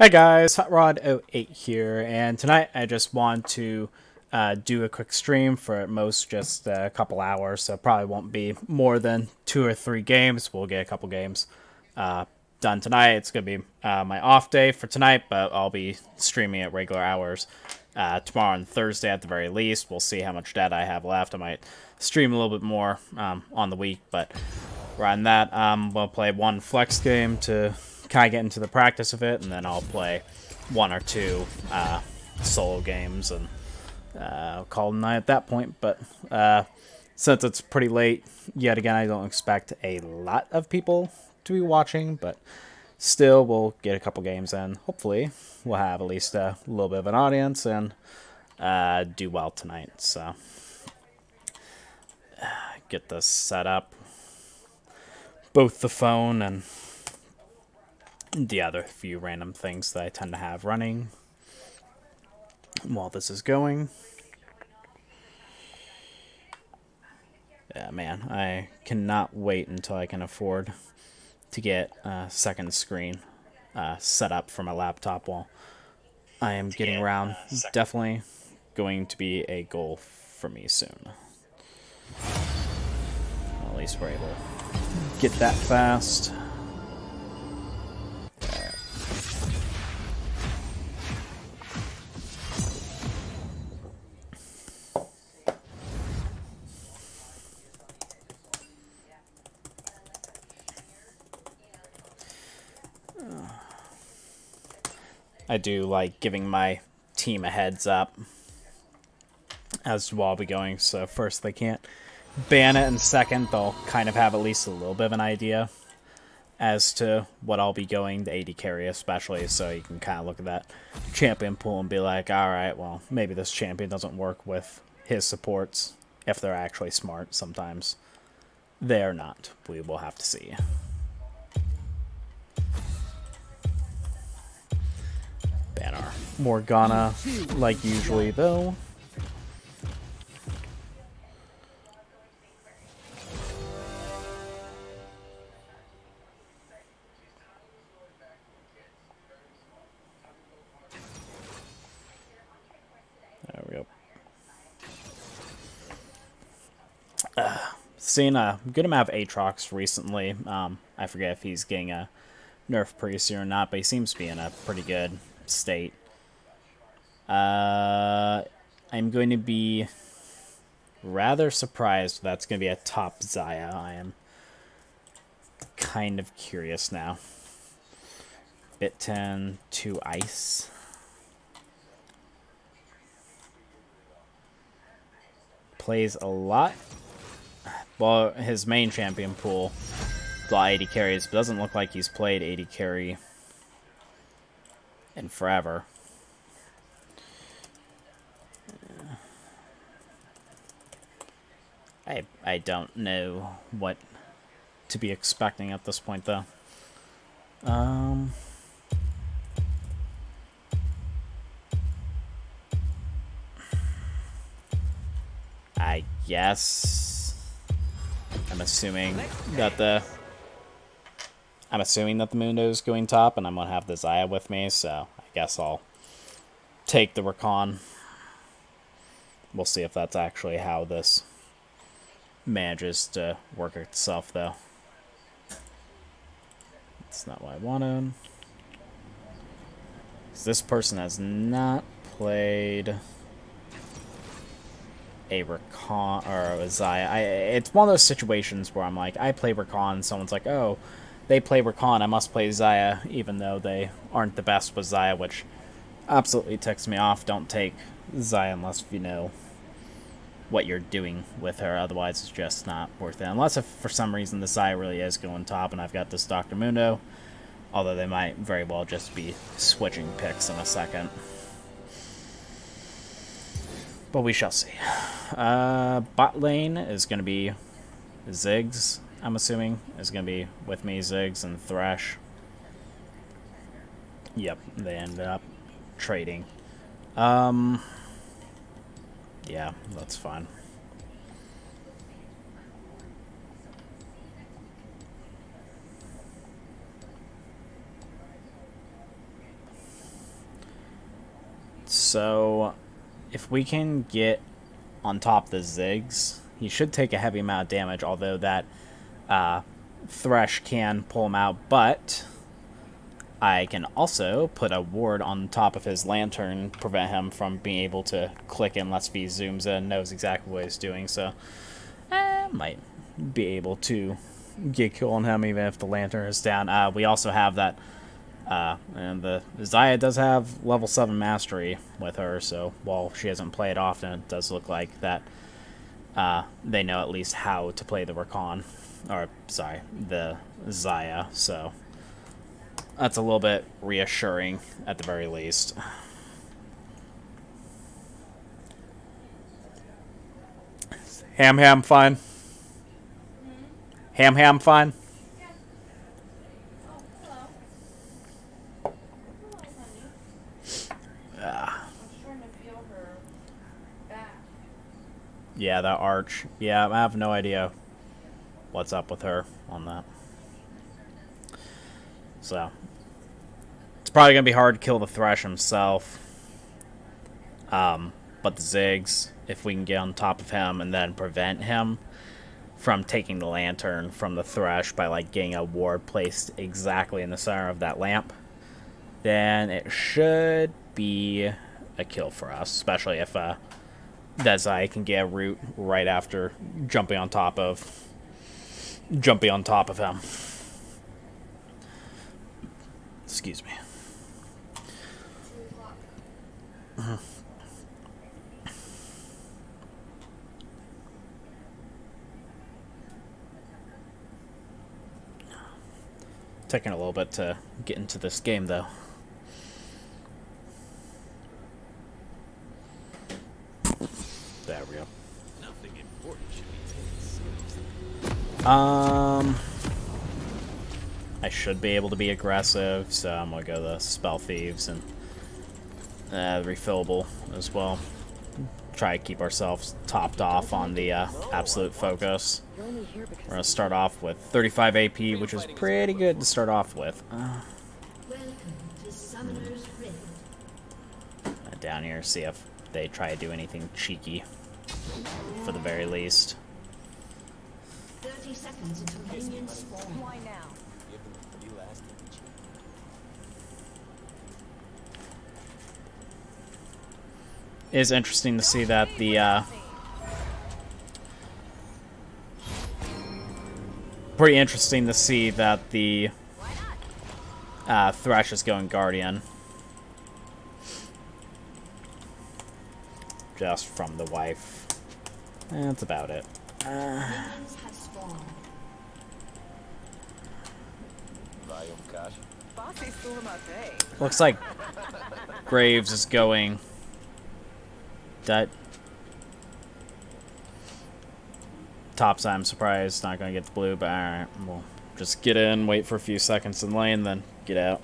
Hey guys, HotRod08 here, and tonight I just want to do a quick stream for at most just a couple hours, so probably won't be more than 2 or 3 games. We'll get a couple games done tonight. It's going to be my off day for tonight, but I'll be streaming at regular hours tomorrow and Thursday at the very least. We'll see how much data I have left. I might stream a little bit more on the week, but around that, we'll play one flex game to kind of get into the practice of it, and then I'll play 1 or 2 solo games and I'll call it a night at that point. But since it's pretty late, yet again, I don't expect a lot of people to be watching, but still, we'll get a couple games in. Hopefully, we'll have at least a little bit of an audience and do well tonight. So, get this set up. Both the phone and the other few random things that I tend to have running while this is going. Yeah, man, I cannot wait until I can afford to get a second screen set up for my laptop while I am getting around. Definitely going to be a goal for me soon. Well, at least we're able to get that fast. I do like giving my team a heads up as to what I'll be going. So first, they can't ban it, and second, they'll kind of have at least a little bit of an idea as to what I'll be going, the AD carry especially, so you can kind of look at that champion pool and be like, alright, well, maybe this champion doesn't work with his supports if they're actually smart. Sometimes they're not. We will have to see. Ban our Morgana like usually, though. There we go. Seen a good amount of Aatrox recently. I forget if he's getting a nerf pretty soon or not, but he seems to be in a pretty good state. I'm going to be rather surprised if that's going to be a top Xayah. I am kind of curious now. Bit 10 to Ice. Plays a lot. Well, his main champion pool, a lot of AD carries, but doesn't look like he's played AD carry in forever. I don't know what to be expecting at this point, though. I guess I'm assuming that the Mundo is going top, and I'm gonna have the Xayah with me, so I guess I'll take the Rakan. We'll see if that's actually how this manages to work itself, though. That's not what I wanted. This person has not played a Rakan or a Xayah. It's one of those situations where I'm like, I play Rakan, and someone's like, oh, they play Rakan, I must play Xayah, even though they aren't the best with Xayah, which absolutely ticks me off. Don't take Xayah unless you know what you're doing with her, otherwise it's just not worth it. Unless if for some reason the Xayah really is going top and I've got this Dr. Mundo, although they might very well just be switching picks in a second. But we shall see. Bot lane is going to be Ziggs, I'm assuming, is going to be with me, Ziggs and Thresh. Yep, they ended up trading. Yeah, that's fine. So, if we can get on top of the Ziggs, he should take a heavy amount of damage, although that Thresh can pull him out, but I can also put a ward on top of his lantern, prevent him from being able to click unless he zooms in, knows exactly what he's doing, so I might be able to get kill on him even if the lantern is down. We also have that, and the Xayah does have level 7 mastery with her, so while she hasn't played often, it does look like that they know at least how to play the Rakan, or sorry, the Xayah, so that's a little bit reassuring at the very least. Ham fine. Ham fine. Yeah. Oh, hello. Hello, honey. I was trying to feel her back. Yeah, that arch. Yeah, I have no idea what's up with her on that. So, it's probably going to be hard to kill the Thresh himself. But the Ziggs, if we can get on top of him and then prevent him from taking the lantern from the Thresh by like getting a ward placed exactly in the center of that lamp, then it should be a kill for us, especially if Dezai can get a root right after jumping on top of him. Excuse me. Taking a little bit to get into this game, though. There we go. Nothing important should be taken seriously. I should be able to be aggressive, so I'm gonna go the Spell Thieves and refillable as well. Try to keep ourselves topped off on the absolute focus. We're gonna start off with 35 AP, which is pretty good to start off with. Down here, see if they try to do anything cheeky, for the very least. 30 seconds until minions spawn. Why now? Give them a pretty last image. It is interesting to see that the pretty interesting to see that the Thresh is going Guardian. Just from the wife. That's about it. Minions have spawned. Looks like Graves is going. That topside, I'm surprised not gonna get the blue, but alright, we'll just get in, wait for a few seconds in lane, then get out.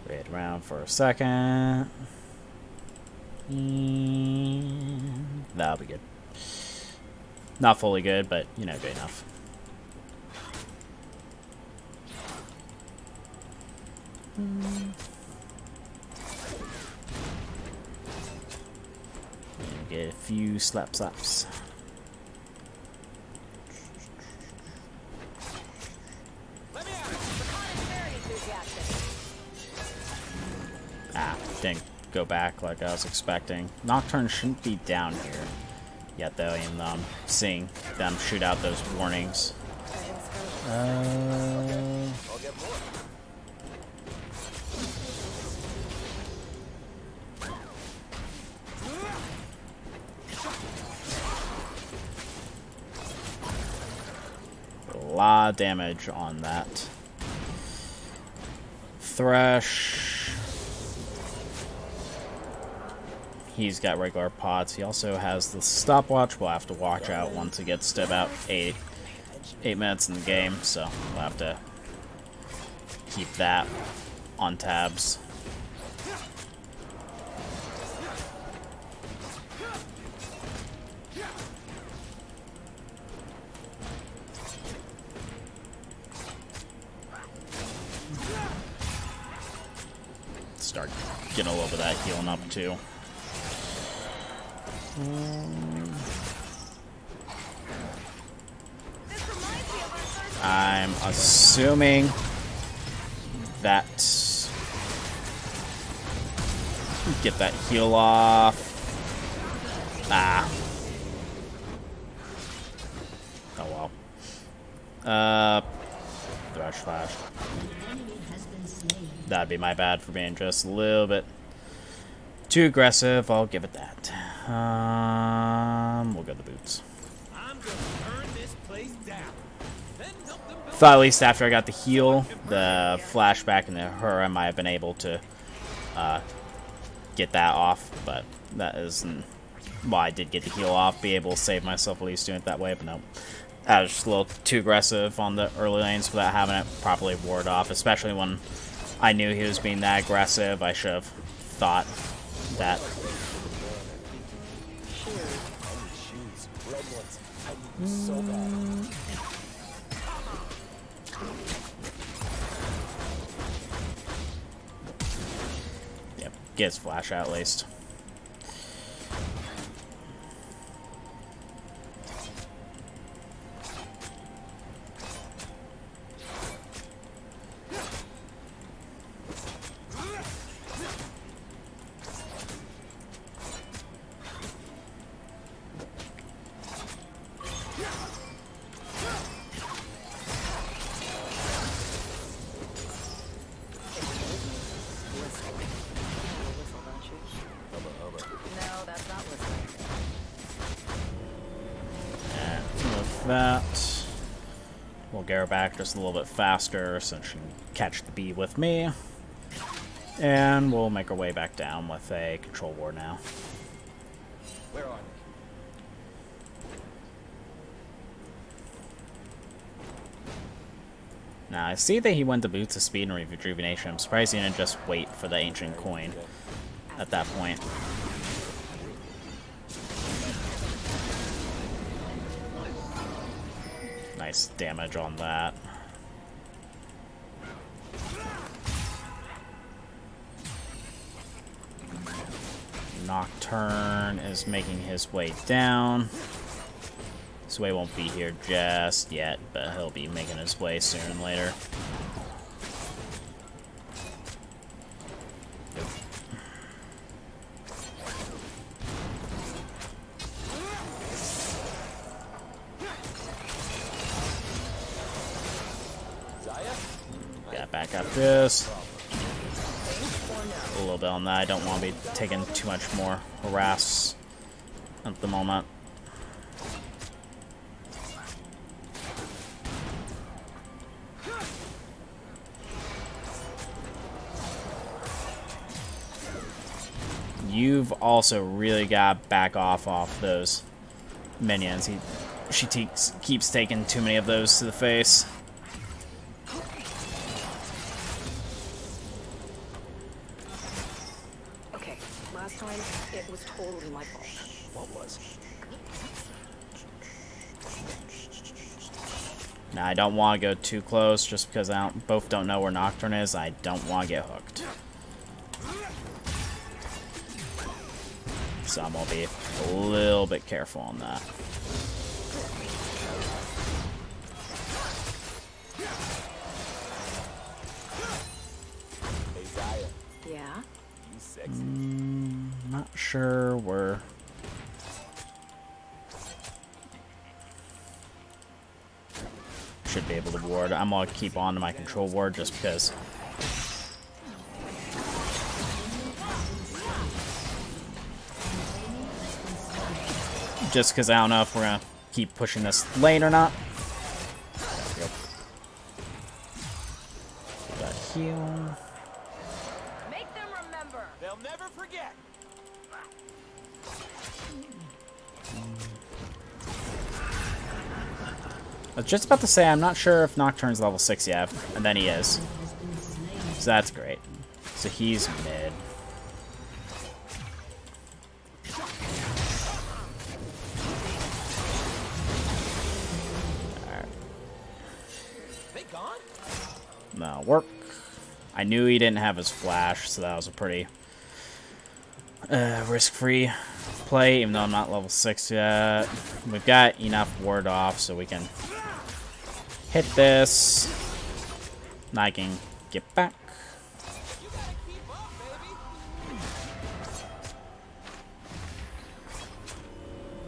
Wait around for a second. That'll be good. Not fully good, but you know, good enough. Get a few slaps. Didn't go back like I was expecting. Nocturne shouldn't be down here yet, though, even though I'm seeing them shoot out those warnings. I'll get more. A lot of damage on that. Thresh. He's got regular pots. He also has the stopwatch. We'll have to watch out once it gets to about 8 minutes in the game, so we'll have to keep that on tabs. getting a little bit of that healing up too. I'm assuming that get that heal off. Ah. Oh well. Thrush Flash. That'd be my bad for being just a little bit too aggressive. I'll give it that. We'll go the boots. I'm gonna burn this place down. Then help them build. Thought at least after I got the heal, the flashback into her, I might have been able to get that off, but that isn't. Well, I did get the heal off, be able to save myself at least doing it that way, but no. I was just a little too aggressive on the early lanes without having it properly warded off, especially when I knew he was being that aggressive. I should have thought that. Yep, get his flash out at least. That. We'll get her back just a little bit faster so she can catch the bee with me. And we'll make our way back down with a control ward now. Where are they? Now, I see that he went to boots of speed and rejuvenation. I'm surprised he didn't just wait for the ancient coin at that point. Nice damage on that. Nocturne is making his way down. This way won't be here just yet, but he'll be making his way sooner than later. Yeah, back up this. A little bit on that. I don't want to be taking too much more harass at the moment. You've also really got to back off those minions. She keeps taking too many of those to the face. Okay, last time it was totally my fault. What was? Now I don't want to go too close just because both don't know where Nocturne is. I don't want to get hooked. So I'm going to be a little bit careful on that. Hey, Zaya. Yeah? You sexy. Not sure where. Should be able to ward. I'm going to keep on to my control ward just because. Just because I don't know if we're going to keep pushing this lane or not. Yep. Got heal. Make them remember. They'll never forget. I was just about to say, I'm not sure if Nocturne's level 6 yet, and then he is. So that's great. So he's mid. They gone? That'll work. I knew he didn't have his flash, so that was a pretty risk-free play, even though I'm not level 6 yet. We've got enough ward off so we can hit this. Now I can get back.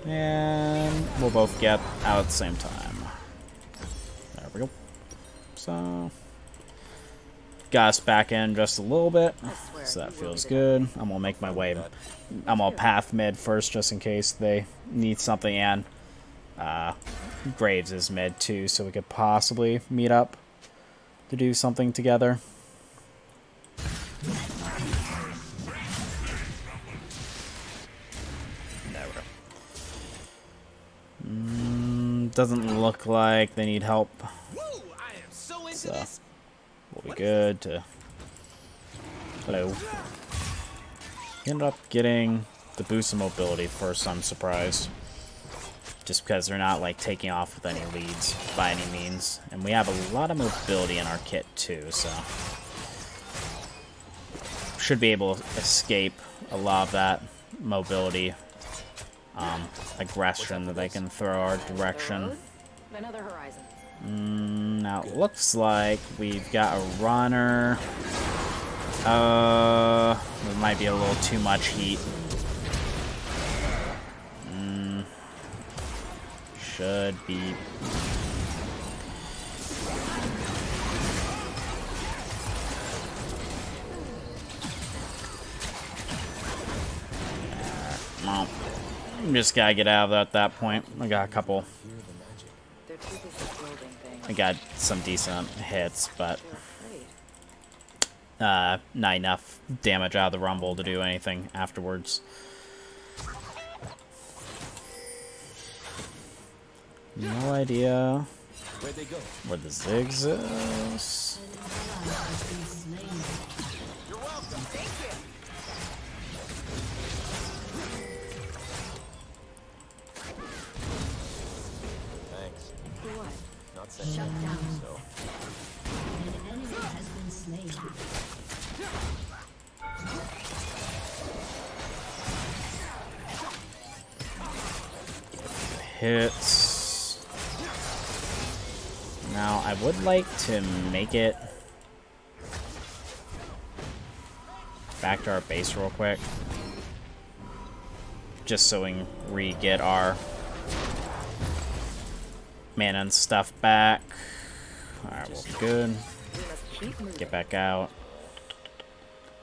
And we'll both get out at the same time. There we go. So, got us back in just a little bit, so that feels good. I'm gonna make my way. I'm gonna path mid first, just in case they need something. And Graves is mid too, so we could possibly meet up to do something together. There we go. Doesn't look like they need help. So we'll be good to... Hello. Ended up getting the boost of mobility first, I'm surprised. Just because they're not like taking off with any leads by any means. And we have a lot of mobility in our kit too, so should be able to escape a lot of that mobility aggression that they can throw our direction. Another horizon. Now it looks like we've got a runner. There might be a little too much heat. Should be. Well, just gotta get out of that at that point. I got a couple. I got some decent hits, but not enough damage out of the rumble to do anything afterwards. No idea where the Ziggs is. You're welcome. Thank you. Thanks. Not saying Shut down. so. An enemy has been slain. Hits. Now, I would like to make it back to our base real quick. Just so we can re-get our mana and stuff back. Alright, we'll be good. Get back out.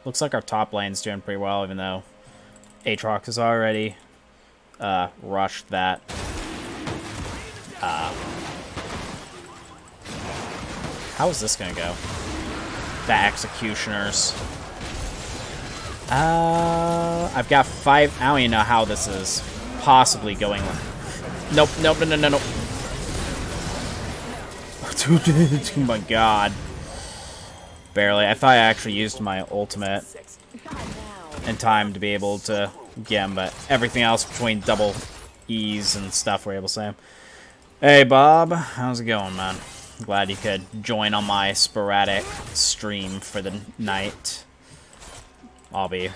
Looks like our top lane's doing pretty well, even though Aatrox has already rushed that. How is this gonna go? The Executioners. I've got 5. I don't even know how this is possibly going. Nope, nope, no. Oh my god. Barely. I thought I actually used my ultimate in time to be able to get him, but everything else between double E's and stuff we're able to say. Hey Bob, how's it going, man? Glad you could join on my sporadic stream for the night. I'll be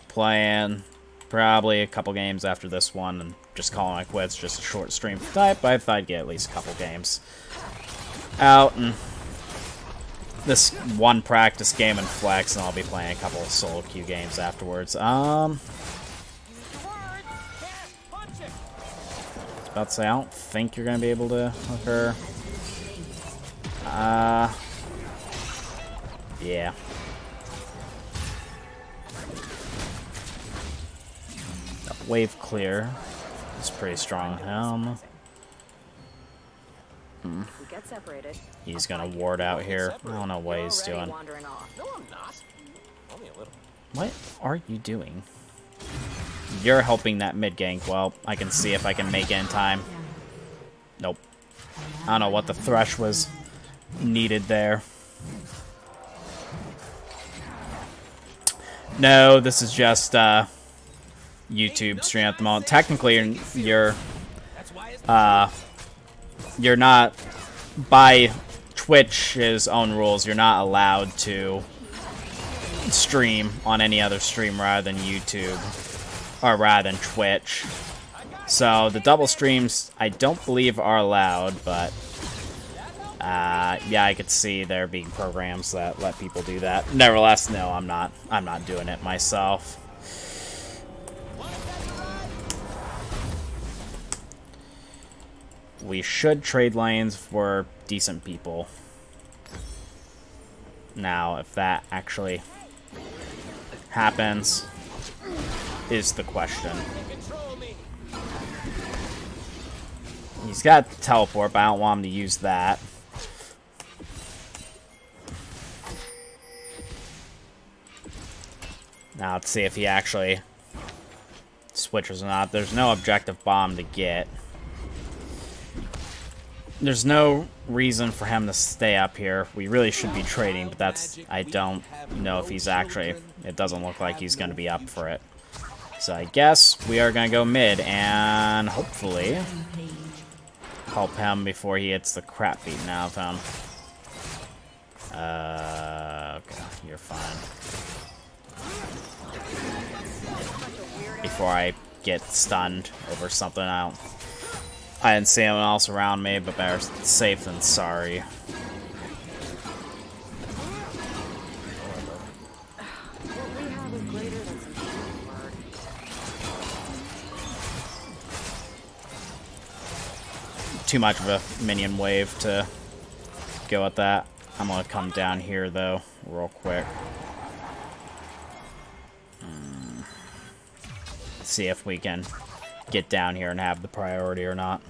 playing probably a couple games after this one and just calling my quits, just a short stream type, but I thought I'd get at least a couple games out, and this one practice game and flex, and I'll be playing a couple of solo queue games afterwards. About to say, I don't think you're gonna be able to hook her. Yeah. Wave clear. It's pretty strong. We get separated. He's gonna ward out here. I don't know what he's doing. No, I'm not. Only a little. What are you doing? You're helping that mid gank. Well, I can see if I can make it in time. Nope. I don't know what the thresh was needed there. No, this is just YouTube stream at the moment. Technically, you're not, by Twitch's own rules, you're not allowed to stream on any other stream rather than YouTube, or rather than Twitch. So the double streams I don't believe are allowed, but yeah, I could see there being programs that let people do that. Nevertheless, no, I'm not doing it myself. We should trade lanes for decent people. Now, if that actually happens, is the question. He's got teleport, but I don't want him to use that. Now, let's see if he actually switches or not. There's no objective bomb to get. There's no reason for him to stay up here. We really should be trading, but that's... I don't know if he's actually... It doesn't look like he's going to be up for it. So I guess we are going to go mid and hopefully help him before he hits the crap beaten out of him. Okay, you're fine. Before I get stunned over something, I didn't see anyone else around me, but better safe than sorry. Too much of a minion wave to go at that. I'm gonna come down here though, real quick. See if we can get down here and have the priority or not.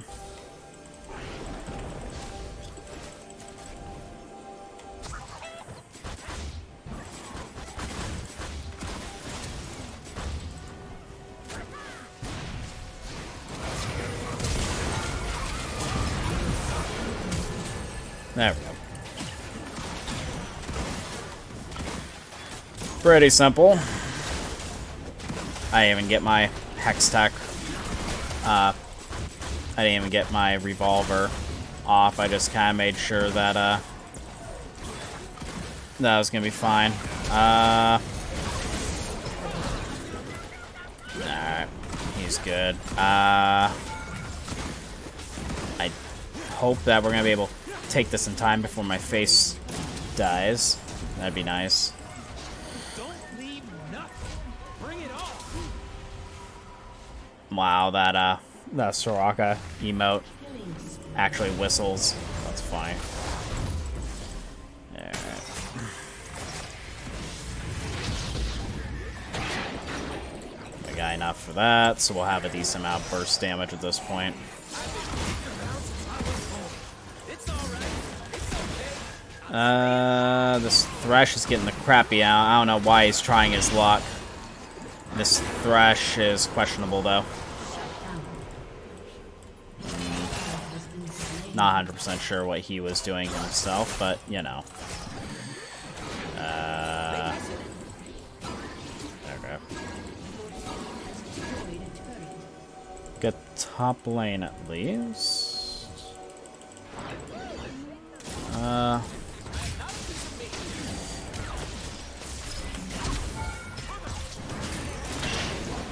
There we go. Pretty simple. I didn't even get my Hex Tech. I didn't even get my revolver off. I just kind of made sure that that was gonna be fine. Alright, he's good. I hope that we're gonna be able to take this in time before my face dies. That'd be nice. Wow, that Soraka emote actually whistles. That's funny. Alright. We got enough for that, so we'll have a decent amount of burst damage at this point. This Thresh is getting the crappy out. I don't know why he's trying his luck. This Thresh is questionable, though. Not 100% sure what he was doing himself, but, you know. Okay. Get top lane at least.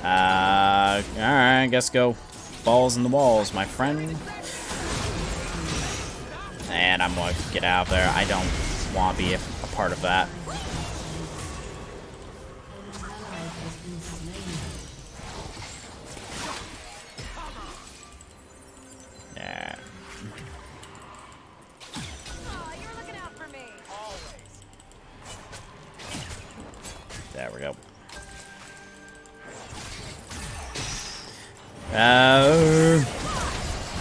Alright, I guess go balls in the walls, my friend. And I'm going to get out of there. I don't want to be a part of that. Yeah. There we go.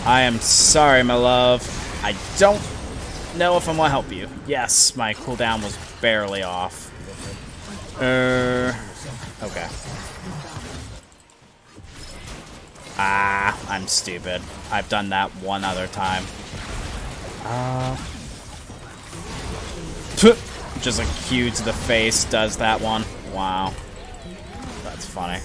I am sorry, my love. I don't know if I'm gonna help you. Yes, my cooldown was barely off. Okay. I'm stupid. I've done that one other time. Just a Q to the face does that one. Wow. That's funny.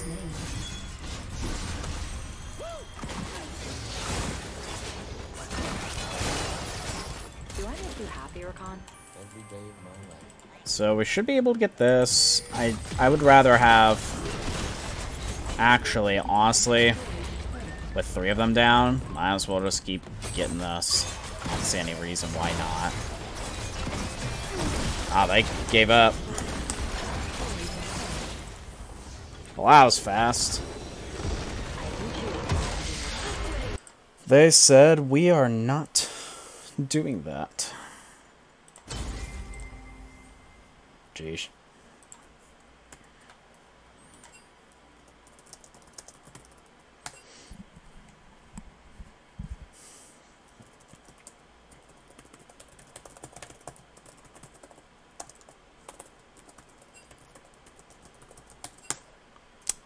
So we should be able to get this. I would rather have... Actually, honestly, with 3 of them down, might as well just keep getting this. I don't see any reason why not. Ah, they gave up. Well, that was fast. They said we are not doing that. Jeez.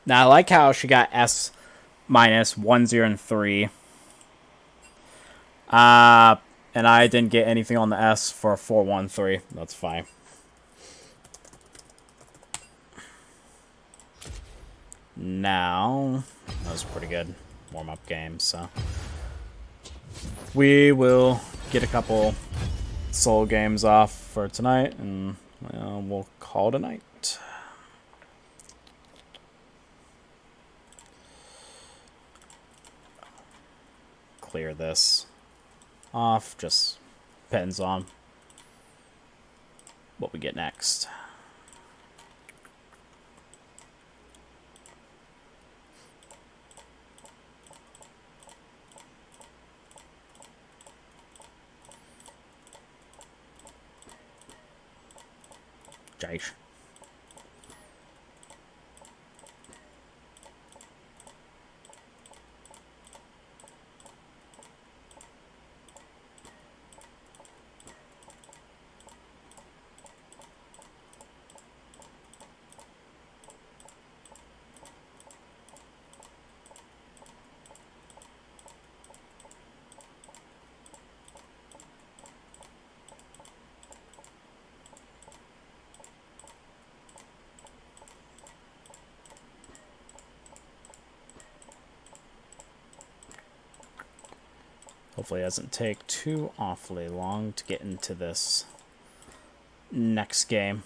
Now, I like how she got S minus 1, 0, and 3. And I didn't get anything on the S for 4, 1, 3. That's fine. Now, that was a pretty good warm-up game, so we will get a couple solo games off for tonight, and we'll call it a night. Clear this off, just depends on what we get next. Jaish. Hopefully it doesn't take too awfully long to get into this next game.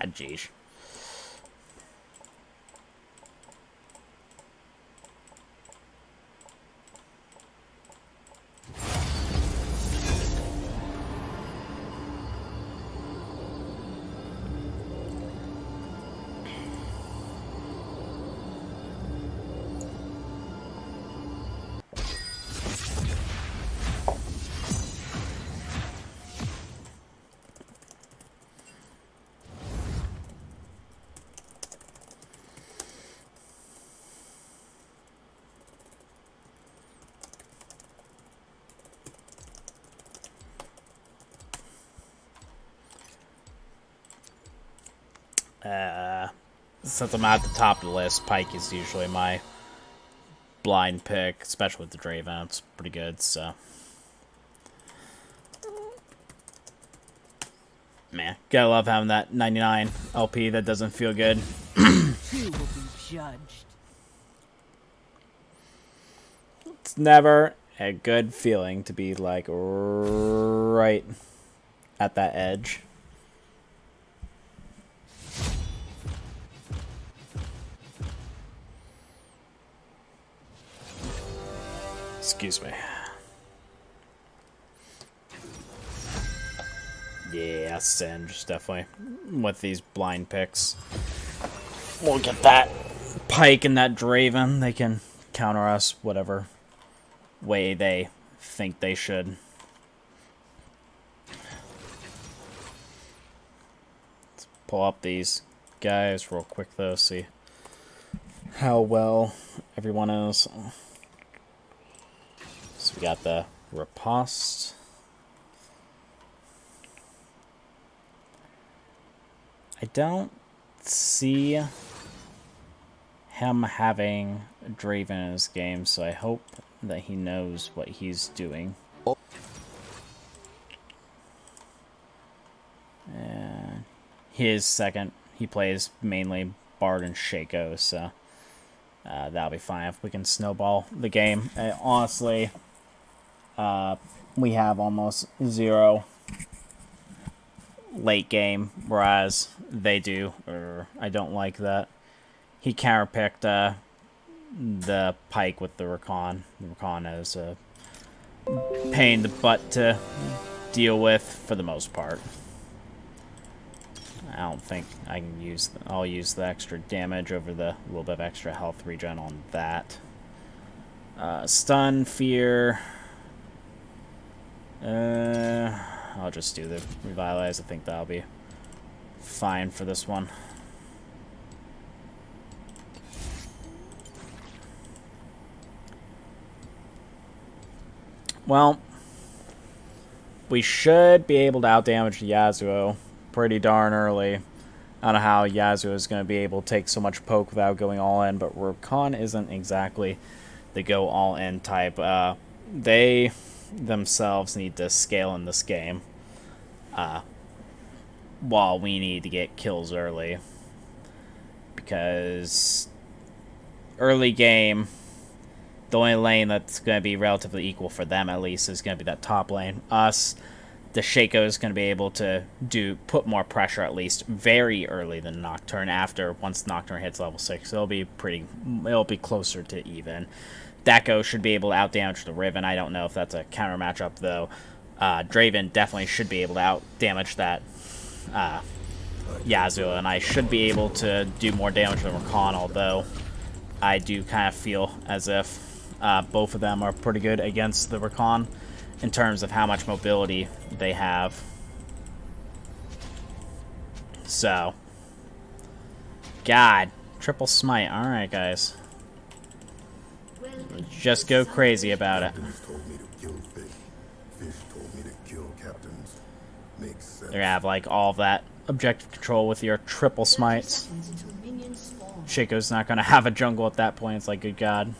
Ah, jeez. Since I'm at the top of the list, Pyke is usually my blind pick, especially with the Draven. It's pretty good, so. Man, gotta love having that 99 LP that doesn't feel good. You will be judged. It's never a good feeling to be, like, right at that edge. Excuse me. Yeah, Singe, definitely. With these blind picks. We'll get that Pyke and that Draven. They can counter us whatever way they think they should. pull up these guys real quick, though, see how well everyone is. So we got the riposte. I don't see him having Draven in his game, so I hope that he knows what he's doing. And his second, he plays mainly Bard and Shaco, so that'll be fine if we can snowball the game. Honestly, we have almost 0 late game, whereas they do. I don't like that. He counterpicked the Pyke with the Rakan. The Rakan is a pain in the butt to deal with for the most part. I don't think I can use. I'll use the extra damage over the little bit of extra health regen on that. Stun, fear. I'll just do the revitalize. I think that'll be fine for this one. Well, we should be able to outdamage Yasuo pretty darn early. I don't know how Yasuo is going to be able to take so much poke without going all in, but Rakan isn't exactly the go all in type. They themselves need to scale in this game, while we need to get kills early, because early game, the only lane that's going to be relatively equal for them, at least, is going to be that top lane. Us, the Shaco is going to be able to put more pressure, at least very early than Nocturne. Once Nocturne hits level 6, it'll be closer to even. Dako should be able to outdamage the Riven. I don't know if that's a counter matchup, though. Draven definitely should be able to outdamage that Yasuo, and I should be able to do more damage than Rakan, although I do kind of feel as if both of them are pretty good against the Rakan in terms of how much mobility they have. So, God, triple smite. Alright, guys. Just go crazy about it. They're gonna have like all of that objective control with your triple smites. Shaco's not gonna have a jungle at that point. It's like, good God.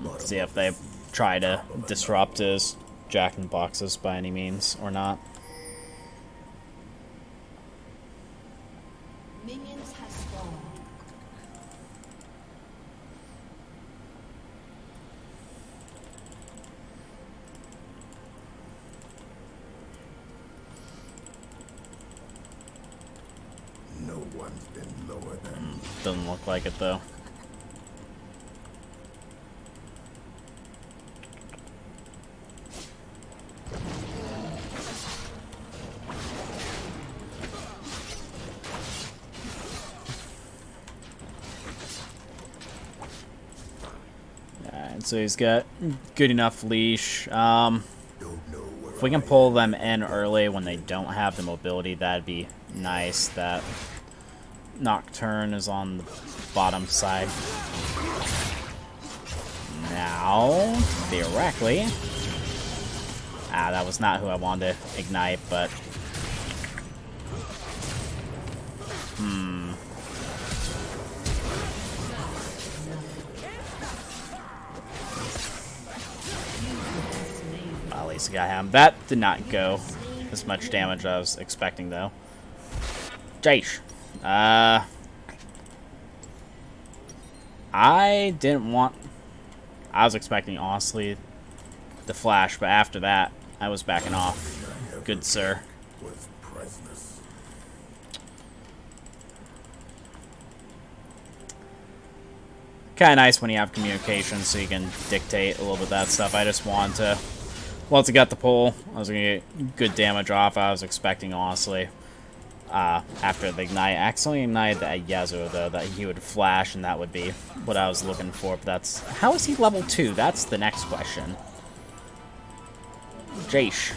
Let's see if they try to disrupt his Jack in the Boxes by any means or not. Minions have spawned. No one's been lower than. Doesn't look like it though. So he's got good enough leash. If we can pull them in early when they don't have the mobility, that'd be nice. That Nocturne is on the bottom side. Now, theoretically... that was not who I wanted to ignite, but... At least I got him. That did not go as much damage as I was expecting, though. Jaish. I didn't want... I was expecting, honestly, the flash, but after that, I was backing off. Good sir. Kind of nice when you have communication so you can dictate a little bit of that stuff. I just wanted to... Once I got the pull, I was going to get good damage off. I was expecting, honestly. after the ignite. I accidentally ignited that Yasuo, though, that he would flash, and that would be what I was looking for. But that's... How is he level 2? That's the next question. Jace.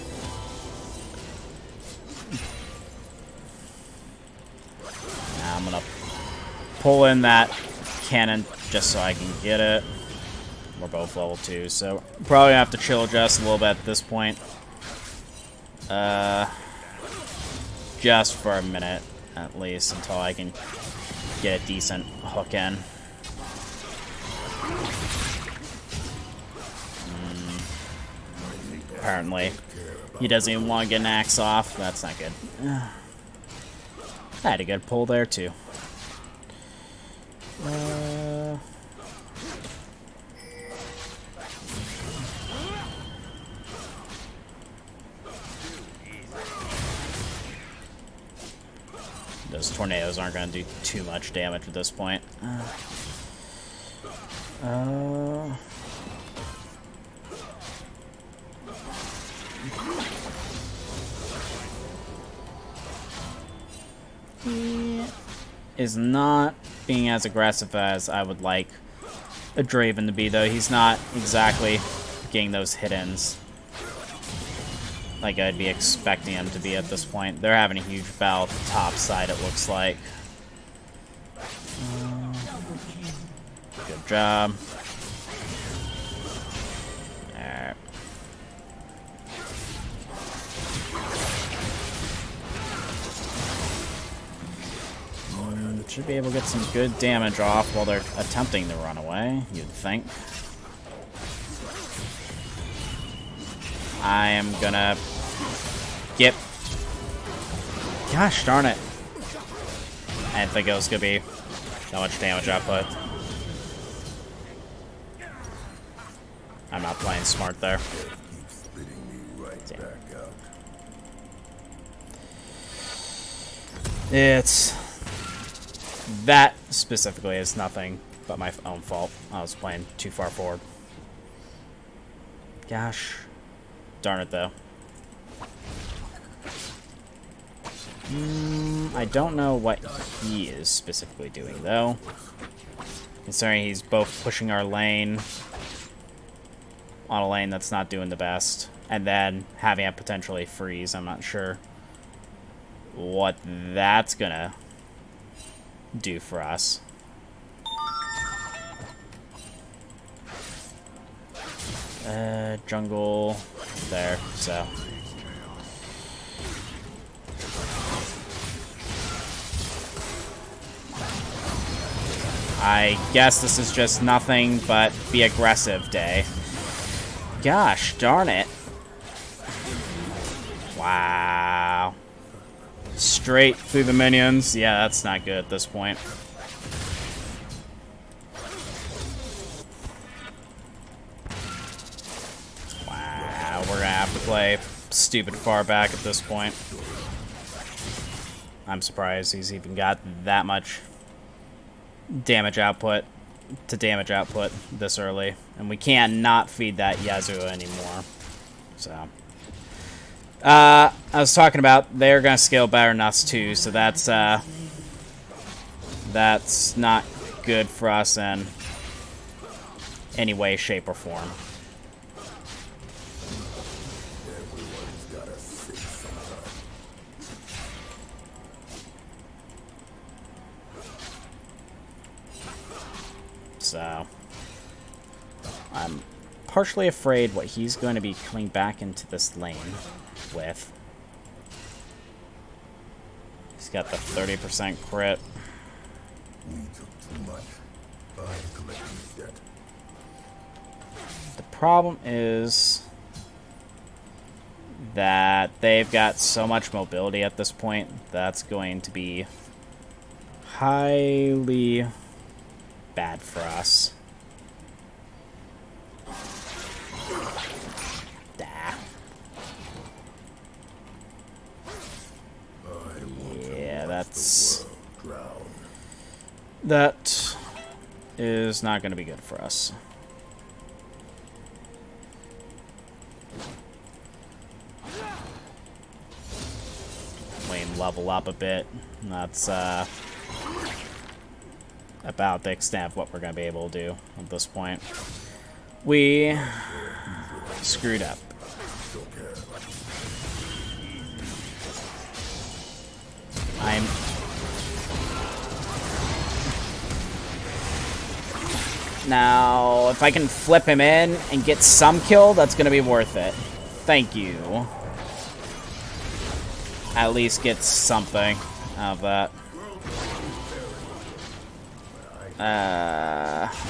Now I'm gonna pull in that cannon just so I can get it. We're both level 2, so probably have to chill just a little bit at this point. Just for a minute, at least, until I can get a decent hook in. Apparently, he doesn't even want to get an axe off. That's not good. I had a good pull there, too. Those tornadoes aren't going to do too much damage at this point. He is not being as aggressive as I would like a Draven to be, though. He's not exactly getting those hit-ins like I'd be expecting him to be at this point. They're having a huge battle at the top side, it looks like. Good job. Alright. Should be able to get some good damage off while they're attempting to run away, you'd think. I am gonna get... Gosh darn it. I didn't think it was gonna be that much damage output. I'm not playing smart there. It's... That specifically is nothing but my own fault. I was playing too far forward. Gosh. Darn it, though. I don't know what he is specifically doing, though. Considering he's both pushing our lane on a lane that's not doing the best, and then having it potentially freeze. I'm not sure what that's gonna do for us. Jungle there, so. I guess this is just nothing but be aggressive day. Gosh darn it. Wow. Straight through the minions. Yeah, that's not good at this point. Wow, we're gonna have to play stupid far back at this point. I'm surprised he's even got that much damage output to damage output this early. And we can't not feed that Yasuo anymore. So... I was talking about they're gonna scale better than us too, so that's not good for us in any way, shape, or form. So I'm partially afraid what he's going to be coming back into this lane with. He's got the 30% crit. We took too much. I'm collecting the debt. The problem is that they've got so much mobility at this point that's going to be highly bad for us. Yeah, that is not going to be good for us. Lane level up a bit. That's about the extent of what we're going to be able to do at this point. We screwed up. Now, if I can flip him in and get some kill, that's going to be worth it. Thank you. At least get something out of that.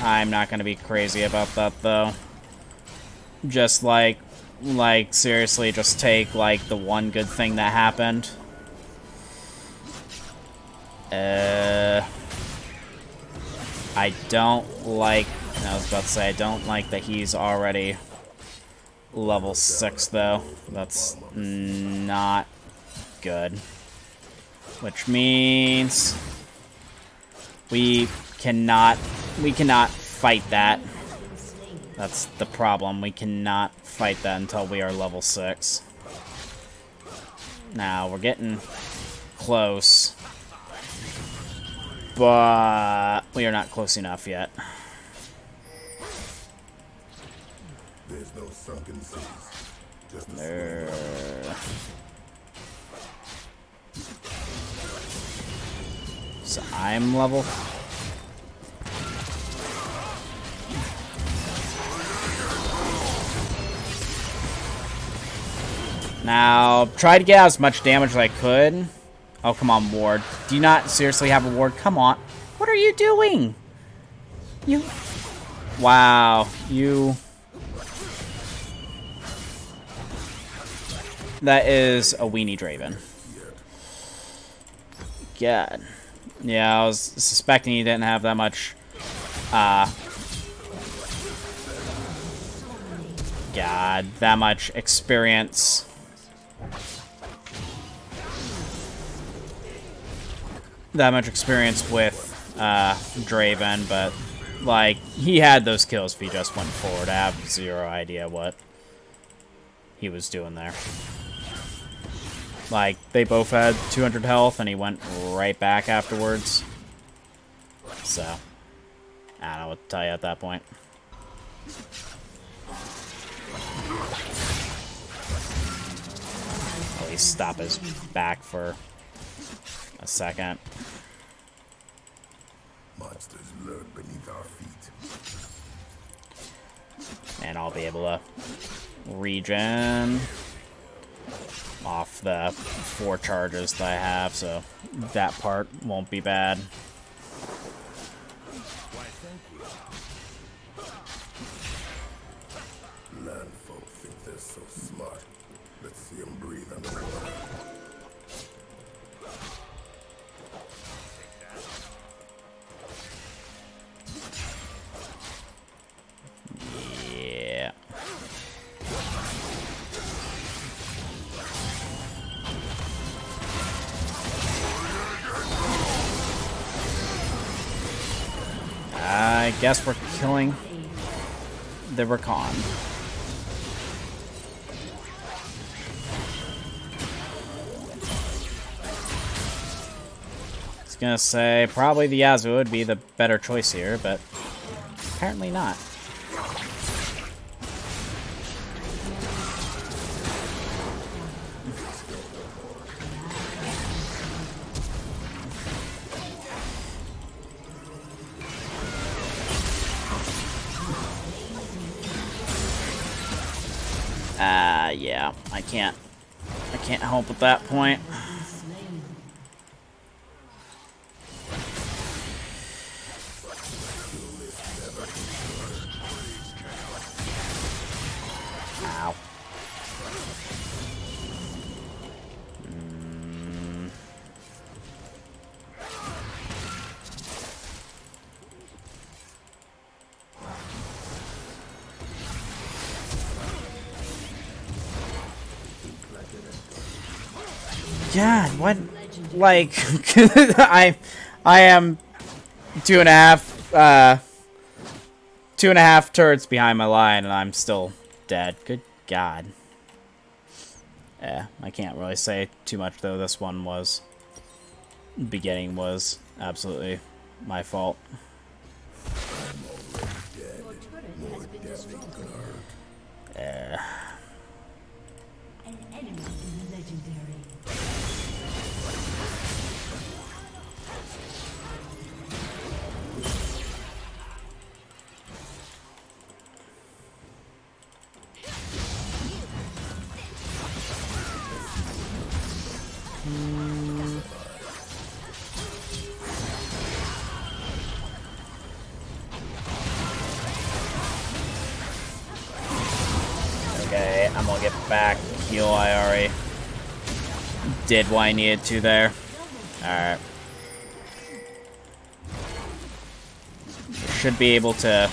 I'm not going to be crazy about that, though. Just, like, seriously, just take, like, the one good thing that happened. I don't like... I was about to say, I don't like that he's already level 6, though. That's not good. Which means... We cannot fight that. That's the problem. We cannot fight that until we are level 6. Now, we're getting close. But we are not close enough yet. There's no sunken seas. Just So I'm level... Now, try to get as much damage as I could. Oh, come on, ward. Do you not seriously have a ward? Come on. What are you doing? You... Wow. You... That is a weenie Draven. God. Yeah, I was suspecting he didn't have that much... God, that much experience... that much experience with Draven, but like he had those kills if he just went forward. I have zero idea what he was doing there. Like they both had 200 health and he went right back afterwards. So I don't know what to tell you at that point. At least stop his back for a second. monsters lurk beneath our feet. And I'll be able to regen off the 4 charges that I have, so that part won't be bad. Land folk think they're so smart. Let's see them breathe underwater. Yeah. I guess we're killing the Rakan. I was gonna say probably the Yasuo would be the better choice here, but apparently not. Yeah, I can't help at that point. Ow. God, what? Like, I am 2.5 turrets behind my line, and I'm still dead. Good God. I can't really say too much though. This one was... beginning was absolutely my fault. An enemy legendary. Okay, I'm gonna get back. Heal, I already did what I needed to there. Alright. Should be able to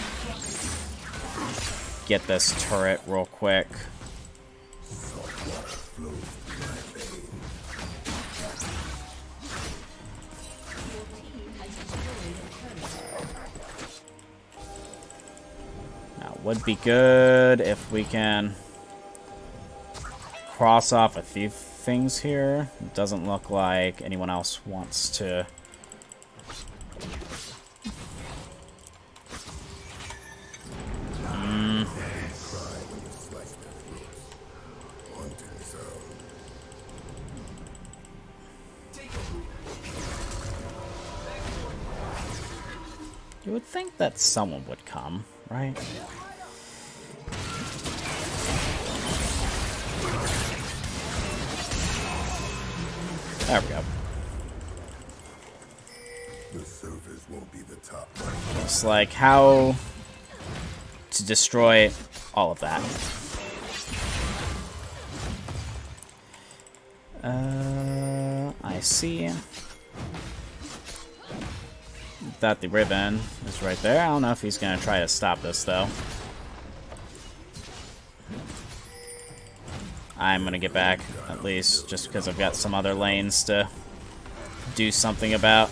get this turret real quick. Now, would be good if we can cross off a few things here. It doesn't look like anyone else wants to. You would think that someone would come, right? There we go. The surface won't be the top. It's like how to destroy all of that. I see that the ribbon is right there. I don't know if he's gonna try to stop this though. I'm gonna get back, at least, just because I've got some other lanes to do something about.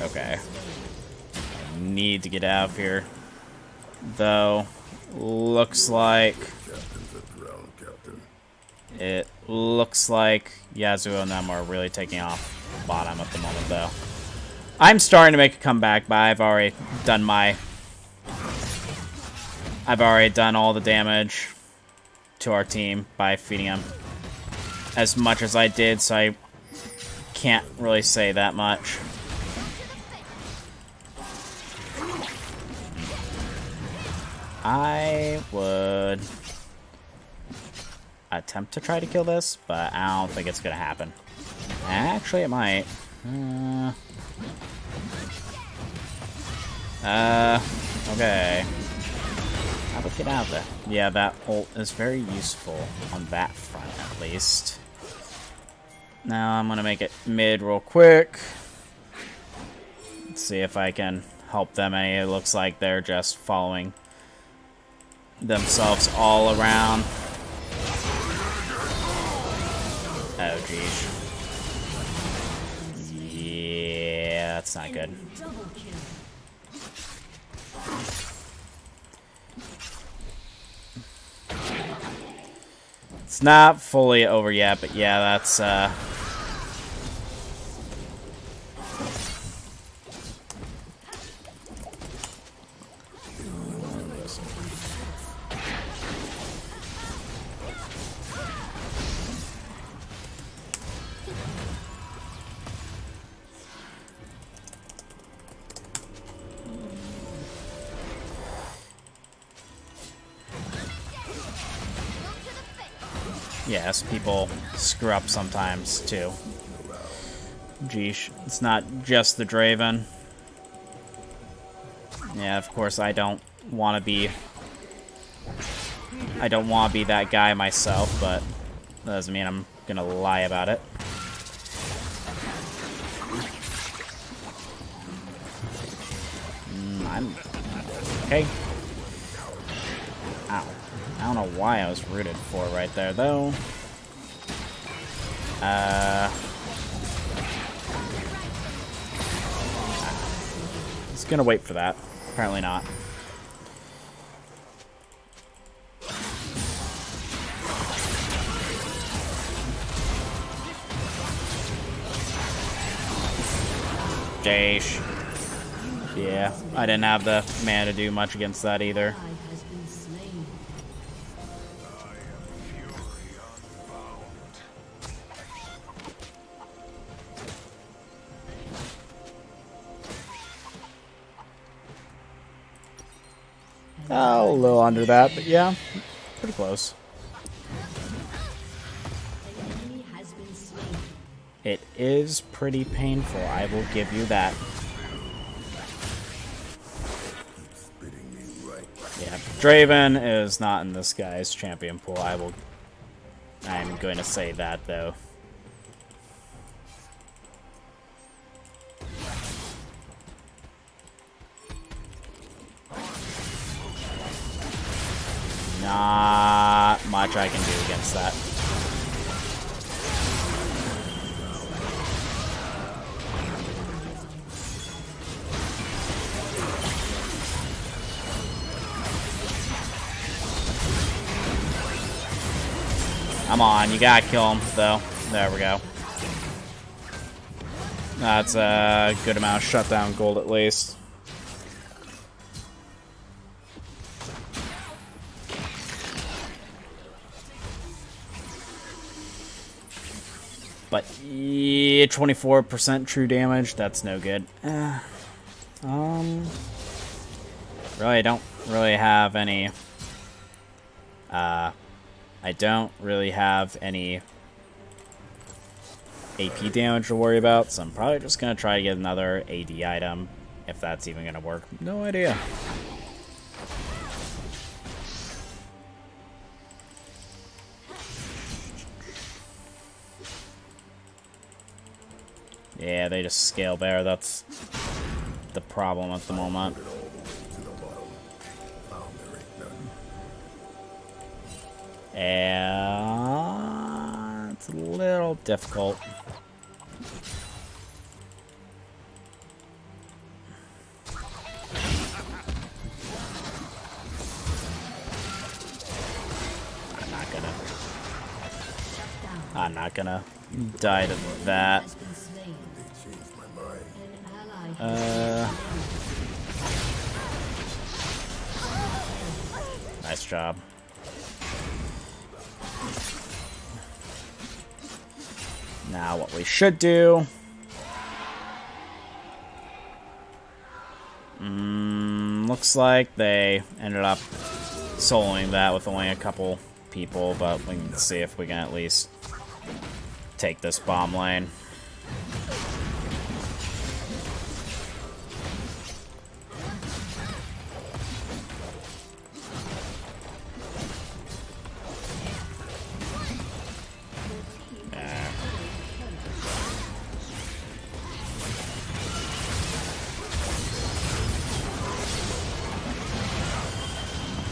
Okay. I need to get out of here. Though, looks like... it looks like Yasuo and them are really taking off bottom at the moment, though. I'm starting to make a comeback, but I've already done all the damage to our team by feeding them as much as I did, so I can't really say that much. I would attempt to try to kill this, but I don't think it's gonna happen. Actually, it might. Okay. How about get out of there? Yeah, that ult is very useful on that front, at least. Now I'm gonna make it mid real quick. Let's see if I can help them any. It looks like they're just following themselves all around. Oh, geez. Yeah, that's not good. It's not fully over yet, but yeah, that's, yes, people screw up sometimes, too. Geesh, it's not just the Draven. Yeah, of course, I don't want to be that guy myself, but that doesn't mean I'm gonna lie about it. I'm okay. Ow. I don't know why I was rooted for right there, though. was gonna wait for that. Apparently not. Dash. Yeah, I didn't have the mana to do much against that either. Has been slain. Oh, a little under that, but yeah, pretty close. An enemy has been slain. It is pretty painful, I will give you that. Spitting me right. Yeah, Draven is not in this guy's champion pool. I'm going to say that though. Not much I can do against that. Come on, you gotta kill him, though. There we go. That's a good amount of shutdown gold, at least. But, yeah, 24% true damage, that's no good. Really don't really have any... I don't really have any AP damage to worry about, so I'm probably just going to try to get another AD item, if that's even going to work. No idea. Yeah, they just scale bear, that's the problem at the moment. And it's a little difficult. I'm not gonna die to that. Has been slain. Changed my mind. An ally Nice job. Now what we should do... looks like they ended up soloing that with only a couple people, but we can see if we can at least take this bomb lane.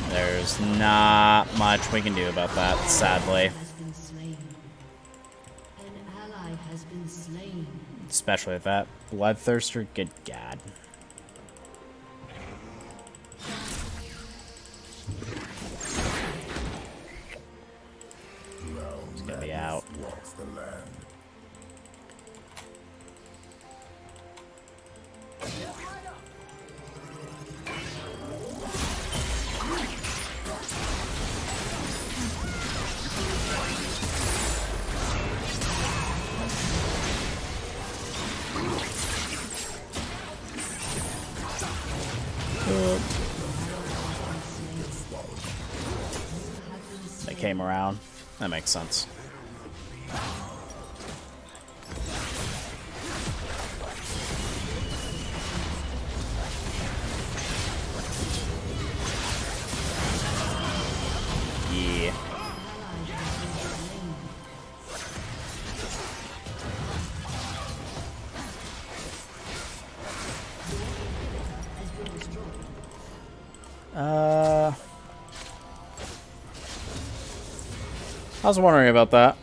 There's not much we can do about that, sadly. has been slain. An ally has been slain. Especially with that Bloodthirster, good god. It's gonna be out. Walks the land. They came around. That makes sense. Yeah. I was wondering about that.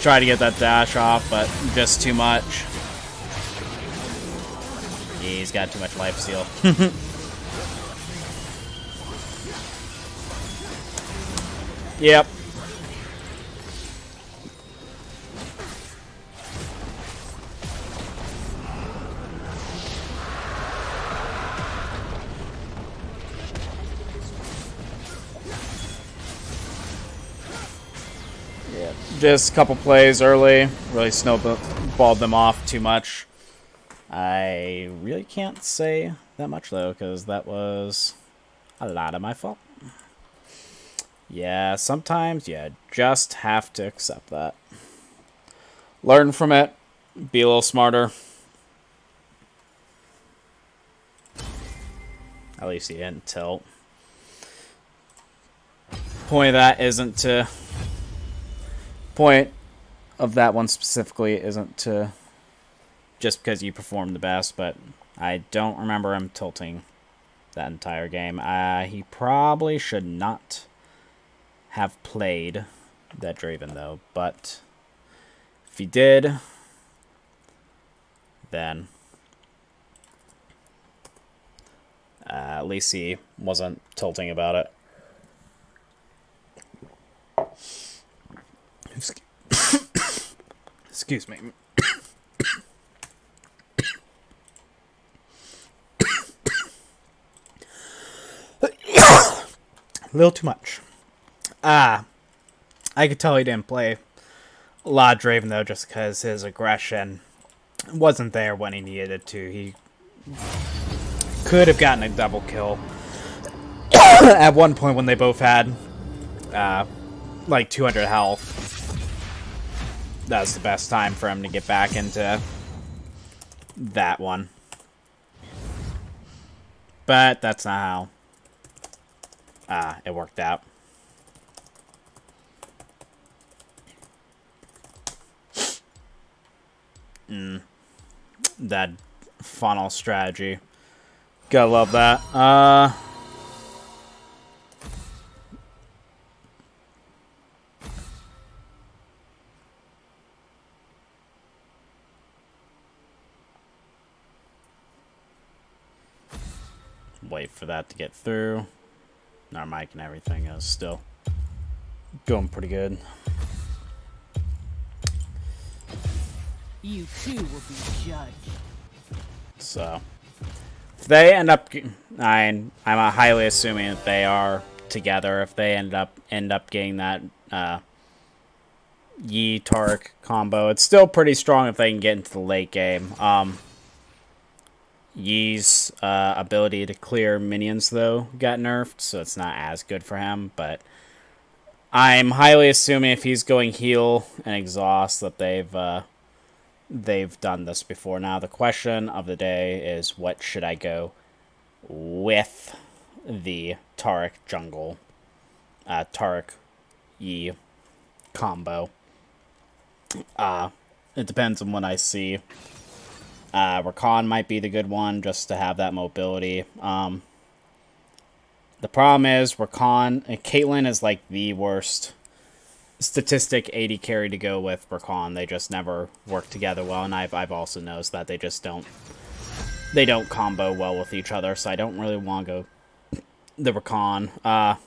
Try to get that dash off, but just too much. He's got too much life steal. Yep. Just a couple plays early, really snowballed them off too much. I really can't say that much though, because that was a lot of my fault. Yeah, sometimes you just have to accept that. Learn from it, be a little smarter. At least he didn't tilt. Point of that isn't to... Point of that one specifically isn't to just because you performed the best, but I don't remember him tilting that entire game. He probably should not have played that Draven though, but if he did, then at least he wasn't tilting about it. Excuse me. A little too much. I could tell he didn't play a lot of Draven though, just because his aggression wasn't there when he needed it to. He could have gotten a double kill at one point when they both had like 200 health. That was the best time for him to get back into that one. But that's not how it worked out. That funnel strategy. Gotta love that. Wait for that to get through. Our mic and everything is still going pretty good. You too will be judged. So, if they end up, I'm highly assuming that they are together. If they end up getting that Yi Tark combo, it's still pretty strong if they can get into the late game. Yi's ability to clear minions, though, got nerfed, so it's not as good for him, but I'm highly assuming if he's going heal and exhaust that they've done this before. Now, the question of the day is, what should I go with the Taric jungle, Taric Yi combo? It depends on what I see. Rakan might be the good one, just to have that mobility. The problem is, Caitlyn is like the worst statistic 80 carry to go with Rakan. They just never work together well, and I've also noticed that they just don't combo well with each other, so I don't really want to go the Rakan.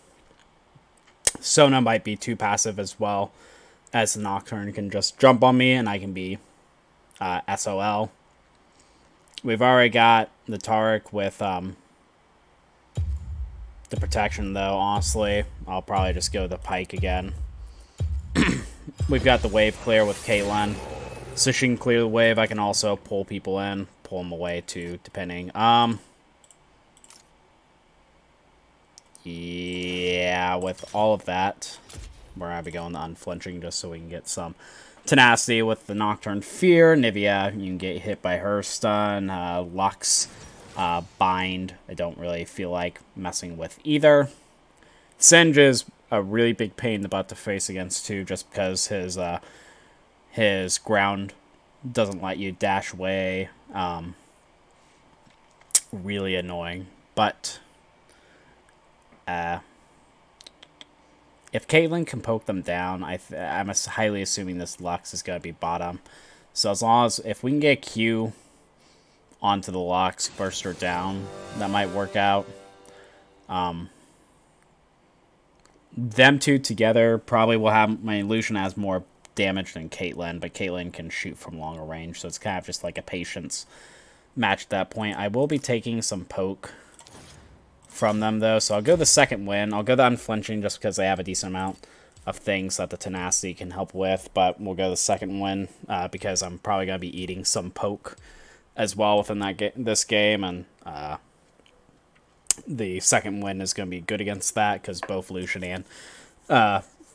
Sona might be too passive as well, as the Nocturne can just jump on me, and I can be SOL. We've already got the Taric with the protection, though. Honestly, I'll probably just go the Pyke again. We've got the wave clear with Caitlyn, so she can clear the wave. I can also pull people in, pull them away too, depending. Yeah, with all of that, we're gonna be going the unflinching just so we can get some tenacity with the Nocturne Fear. Nivea, you can get hit by her stun. Lux, Bind, I don't really feel like messing with either. Singe is a really big pain in the butt to face against too, just because his ground doesn't let you dash away. Really annoying, but if Caitlyn can poke them down, I'm highly assuming this Lux is going to be bottom. So as long as, if we can get Q onto the Lux, burst her down, that might work out. Them two together probably will have, my Lucian has more damage than Caitlyn, but Caitlyn can shoot from longer range, so it's kind of just like a patience match at that point. I will be taking some poke from them, though, so I'll go the second win. I'll go the unflinching just because they have a decent amount of things that the tenacity can help with, but we'll go the second win because I'm probably going to be eating some poke as well within this game, and the second win is going to be good against that because both Lucian and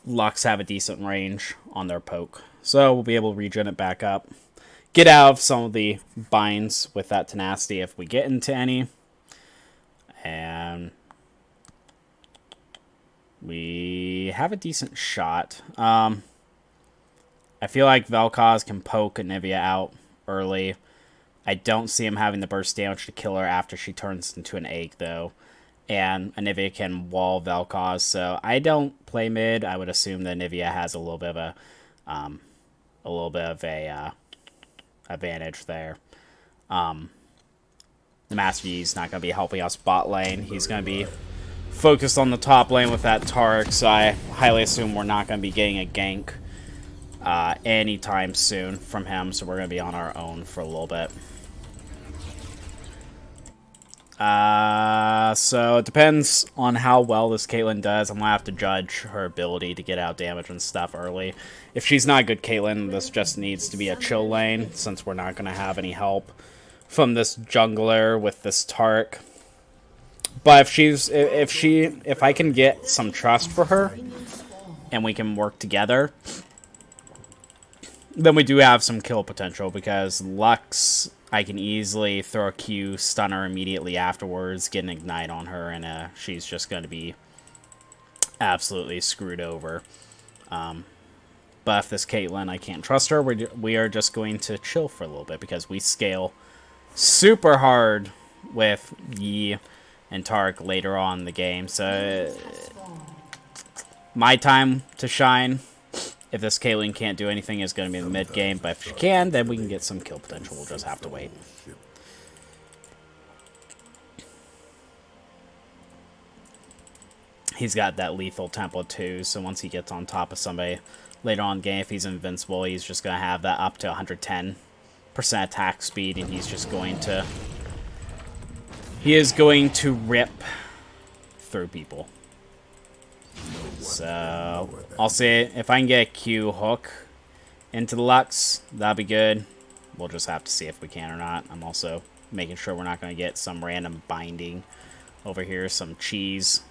Lux have a decent range on their poke. So we'll be able to regen it back up. Get out of some of the binds with that tenacity if we get into any. And we have a decent shot. I feel like Vel'Koz can poke Anivia out early. I don't see him having the burst damage to kill her after she turns into an egg, though. And Anivia can wall Vel'Koz, so I don't play mid. I would assume that Anivia has a little bit of a advantage there. The Master Yi's not going to be helping us bot lane. He's going to be focused on the top lane with that Tark, so I highly assume we're not going to be getting a gank anytime soon from him, so we're going to be on our own for a little bit. So it depends on how well this Caitlyn does. I'm going to have to judge her ability to get out damage and stuff early. If she's not a good Caitlyn, this just needs to be a chill lane, since we're not going to have any help from this jungler with this Tark. But if I can get some trust for her, and we can work together, then we do have some kill potential, because Lux, I can easily throw a Q, stun her immediately afterwards, get an Ignite on her, and she's just going to be absolutely screwed over. But if this Caitlyn, I can't trust her, we are just going to chill for a little bit, because we scale super hard with Yi and Tark later on in the game. So my time to shine, if this Caitlyn can't do anything, is going to be in the mid game. But if she can, then we can get some kill potential. We'll just have to wait. He's got that lethal tempo too, so once he gets on top of somebody later on in the game, if he's invincible, he's just going to have that up to 110% attack speed, and he's just going to... He is going to rip through people. So, I'll see if I can get a Q hook into the Lux. That'd be good. We'll just have to see if we can or not. I'm also making sure we're not going to get some random binding over here. Some cheese.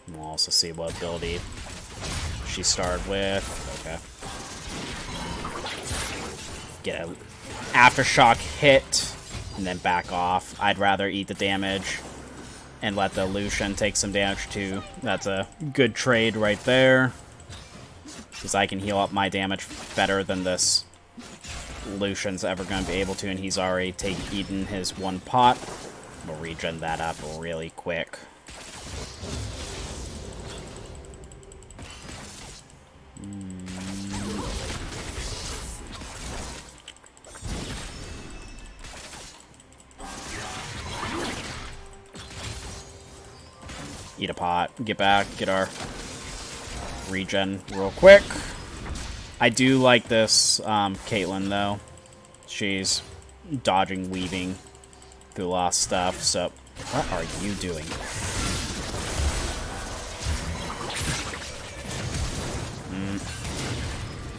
We'll also see what ability she started with. Okay. Get an aftershock hit and then back off. I'd rather eat the damage and let the Lucian take some damage too. That's a good trade right there, because I can heal up my damage better than this Lucian's ever going to be able to, and he's already eaten his one pot. We'll regen that up really quick. Eat a pot, get back, get our regen real quick. I do like this Caitlyn, though. She's dodging, weaving through a lot of stuff, so... What are you doing?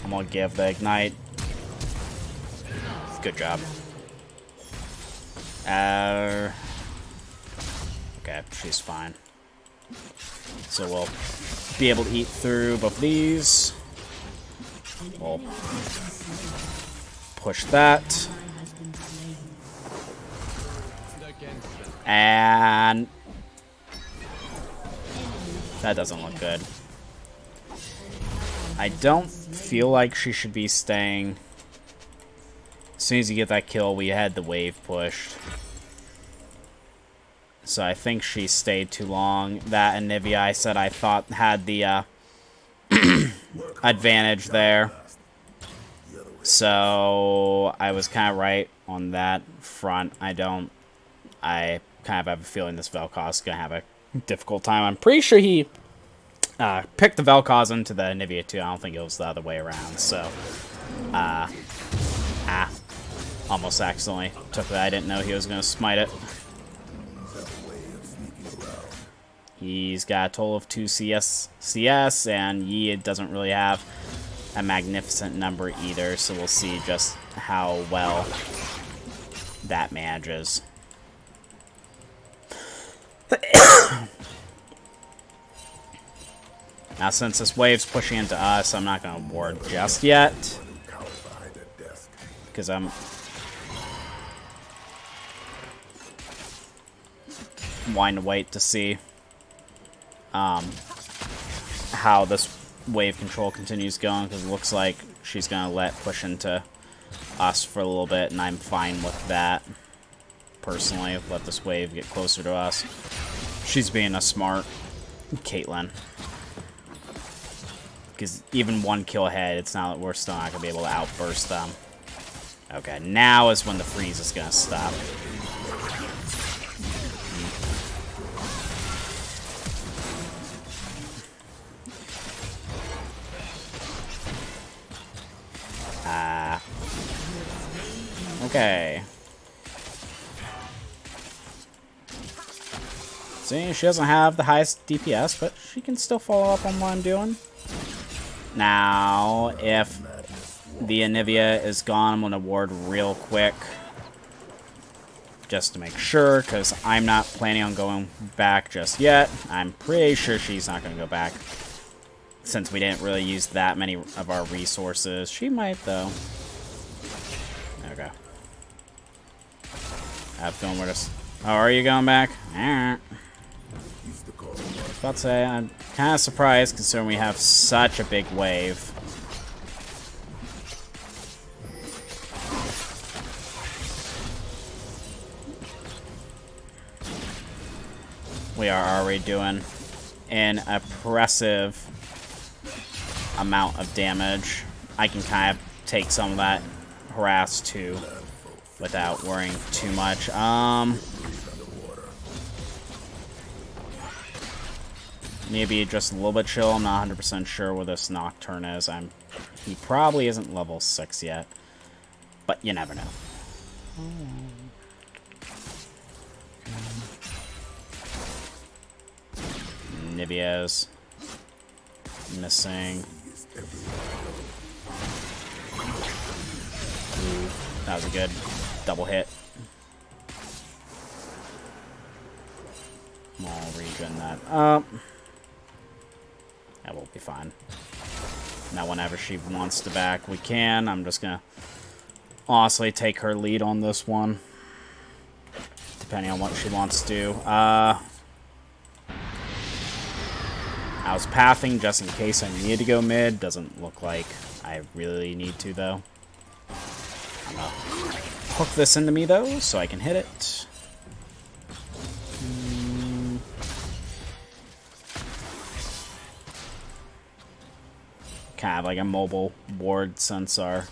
I'm gonna give the Ignite. Good job. Okay, she's fine. So we'll be able to eat through both of these. We'll push that. And that doesn't look good. I don't feel like she should be staying. As soon as you get that kill, we had the wave pushed. So I think she stayed too long. That and Nivea, I said I thought had the advantage there. So I was kind of right on that front. I kind of have a feeling this Vel'Koz is going to have a difficult time. I'm pretty sure he picked the Vel'Koz into the Nivea too. I don't think it was the other way around. So, almost accidentally took that. I didn't know he was going to smite it. He's got a total of 2 CS, and Yi doesn't really have a magnificent number either, so we'll see just how well that manages. Now, since this wave's pushing into us, I'm not going to ward just yet, because I'm wanting to wait to see how this wave control continues going, because it looks like she's going to let push into us for a little bit, and I'm fine with that. Personally, let this wave get closer to us. She's being a smart Caitlyn. Because even 1 kill ahead, it's not, we're still not going to be able to outburst them. Okay, now is when the freeze is going to stop. Okay. See, she doesn't have the highest DPS, but she can still follow up on what I'm doing. Now, if the Anivia is gone, I'm going to ward real quick. Just to make sure, because I'm not planning on going back just yet. I'm pretty sure she's not going to go back. Since we didn't really use that many of our resources. She might, though. Okay. I have feeling we're just... Oh, are you going back? I was about to say, I'm kind of surprised considering we have such a big wave. We are already doing an impressive amount of damage. I can kind of take some of that harass too without worrying too much. Maybe just a little bit chill. I'm not 100% sure where this Nocturne is. He probably isn't level 6 yet, but you never know. Nivea's missing. Ooh, that was a good double hit. I'll regen that up. That will be fine. Now, whenever she wants to back, we can. I'm just gonna honestly take her lead on this one, depending on what she wants to do. I was pathing just in case I needed to go mid. Doesn't look like I really need to, though. I'm gonna hook this into me, though, so I can hit it. Kind of like a mobile ward since our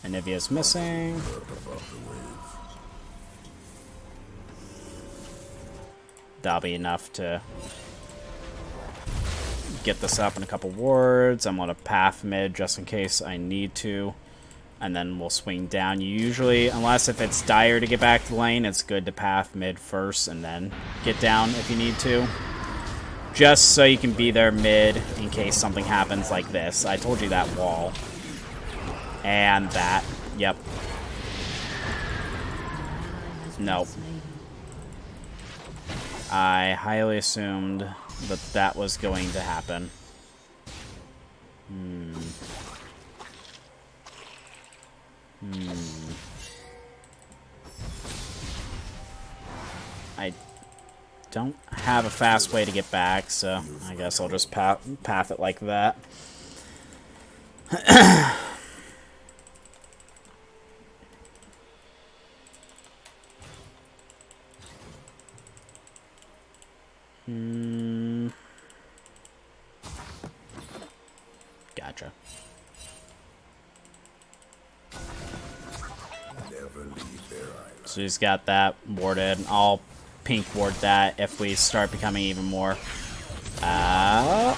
Anivia's missing. That'll be enough to get this up in a couple wards. I'm going to path mid just in case I need to. And then we'll swing down. Usually, unless if it's dire to get back to the lane, it's good to path mid first and then get down if you need to. Just so you can be there mid in case something happens like this. I told you that wall. And that. Yep. Nope. I highly assumed that that was going to happen. I don't have a fast way to get back, so I guess I'll just path it like that. never leave their island. So he's got that warded. I'll pink ward that if we start becoming even more. No.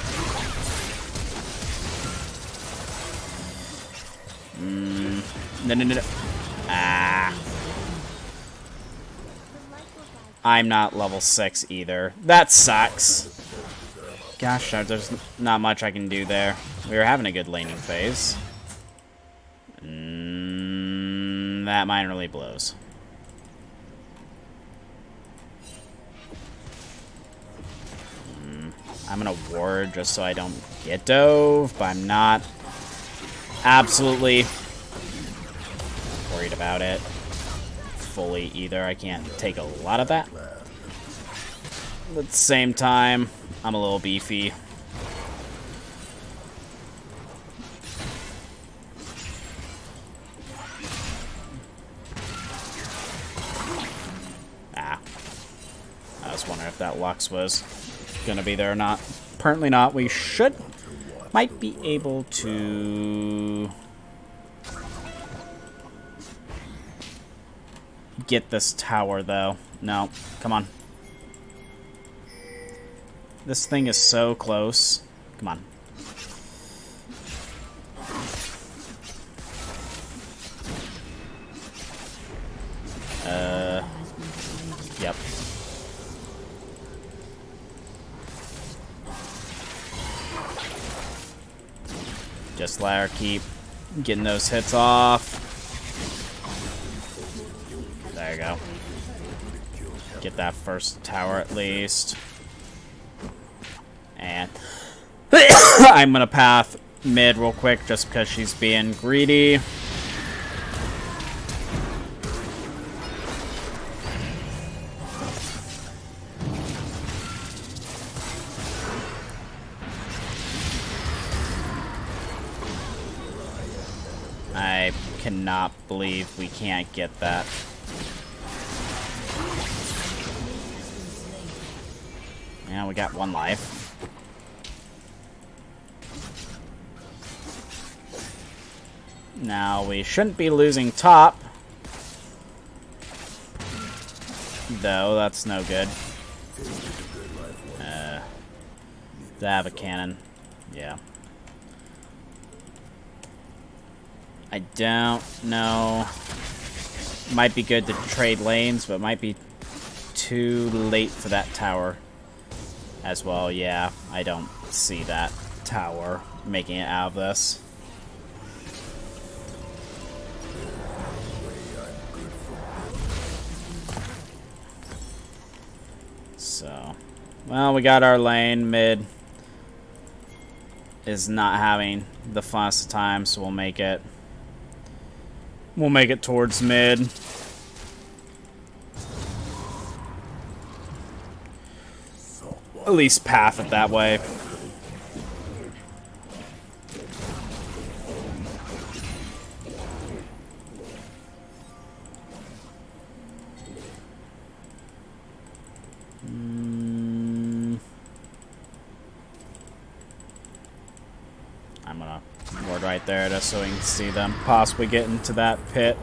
I'm not level 6 either. That sucks. Gosh, there's not much I can do there. We were having a good laning phase. That minorly blows. I'm gonna ward just so I don't get dove, but I'm not absolutely worried about it fully either. I can't take a lot of that. At the same time, I'm a little beefy. I was wondering if that Lux was gonna be there or not. Apparently not. We might be able to get this tower though. No, come on. This thing is so close. Come on. Yep. Just let her keep getting those hits off. There you go. Get that first tower at least. And I'm gonna path mid real quick just because she's being greedy. I cannot believe we can't get that. Yeah, we got one life. Now, we shouldn't be losing top. Though, that's no good. They have a cannon. Yeah. I don't know. Might be good to trade lanes, but might be too late for that tower as well. Yeah, I don't see that tower making it out of this. So, well, we got our lane. Mid is not having the funnest of time, so we'll make it. We'll make it towards mid. At least path it that way. I'm gonna ward right there just so we can see them possibly get into that pit.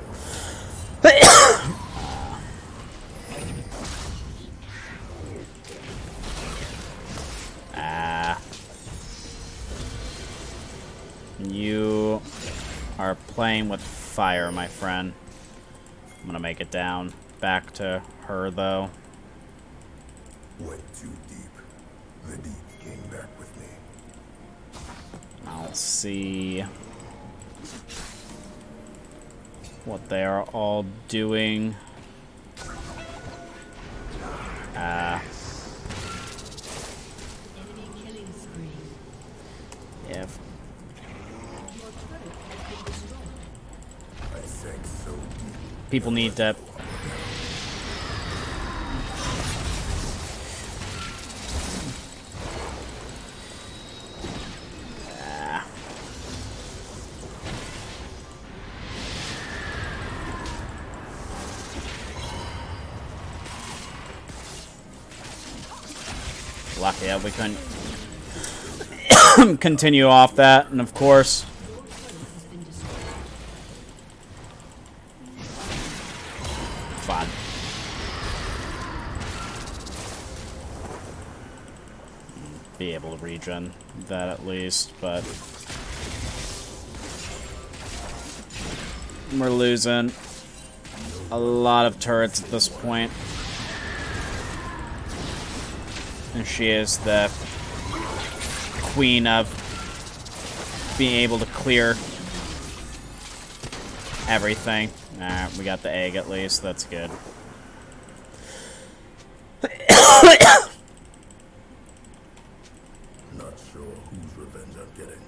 You are playing with fire, my friend. I'm gonna make it down. Back to her, though. Went too deep. The deep came back with me. I'll see what they are all doing. Yeah. People need to. Lucky that we couldn't continue off that, and of course be able to regen that at least, but we're losing a lot of turrets at this point. And she is the queen of being able to clear everything. Alright, we got the egg at least. That's good. Not sure whose revenge I'm getting.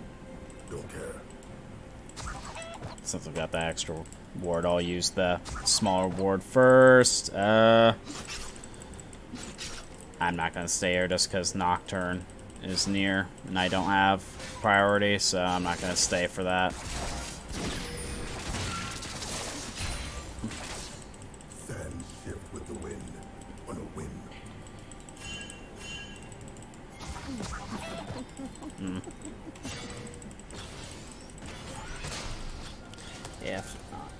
Don't care. Since I've got the extra ward, I'll use the smaller ward first. I'm not going to stay here just because Nocturne is near and I don't have priority, so I'm not going to stay for that. Sands shift with the wind on a whim. Yeah, if not.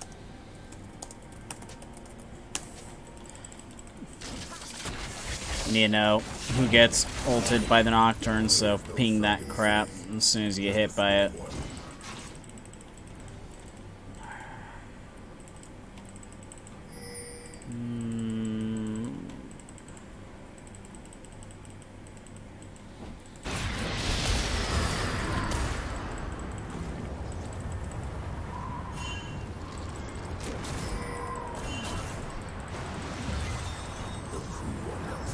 You know who gets ulted by the Nocturne, so ping that crap as soon as you get hit by it.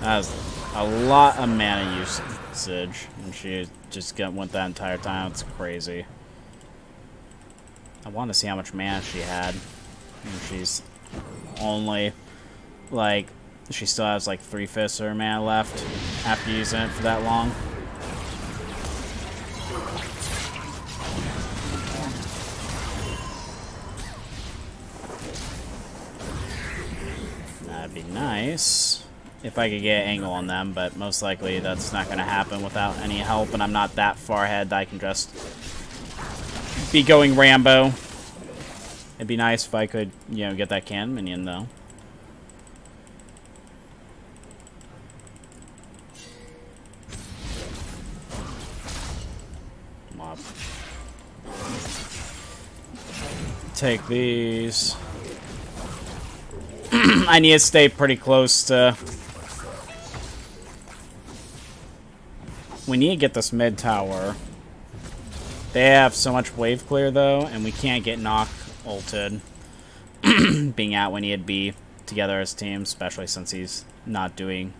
That was a lot of mana usage, and she just went that entire time. It's crazy. I want to see how much mana she had. And she's only, like, she still has like 3/5 of her mana left after using it for that long. That'd be nice if I could get an angle on them, but most likely that's not going to happen without any help, and I'm not that far ahead that I can just be going Rambo. It'd be nice if I could, you know, get that cannon minion, though. Mob. Take these. I need to stay pretty close to... We need to get this mid tower. They have so much wave clear, though, and we can't get Nock ulted. Being out, we need to be together as a team, especially since he's not doing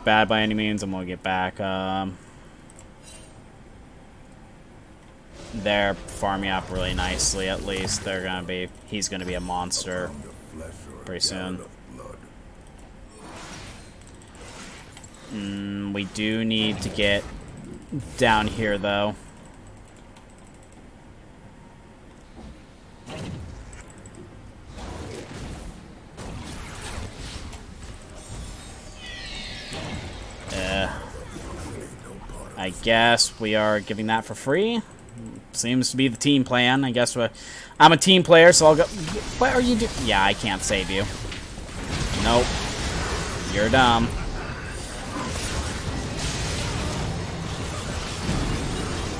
bad by any means. I'm gonna get back. They're farming up really nicely. At least he's gonna be a monster pretty soon. We do need to get down here, though. I guess we are giving that for free. Seems to be the team plan. I guess I'm a team player, so I'll go. What are you doing? Yeah, I can't save you. Nope. You're dumb.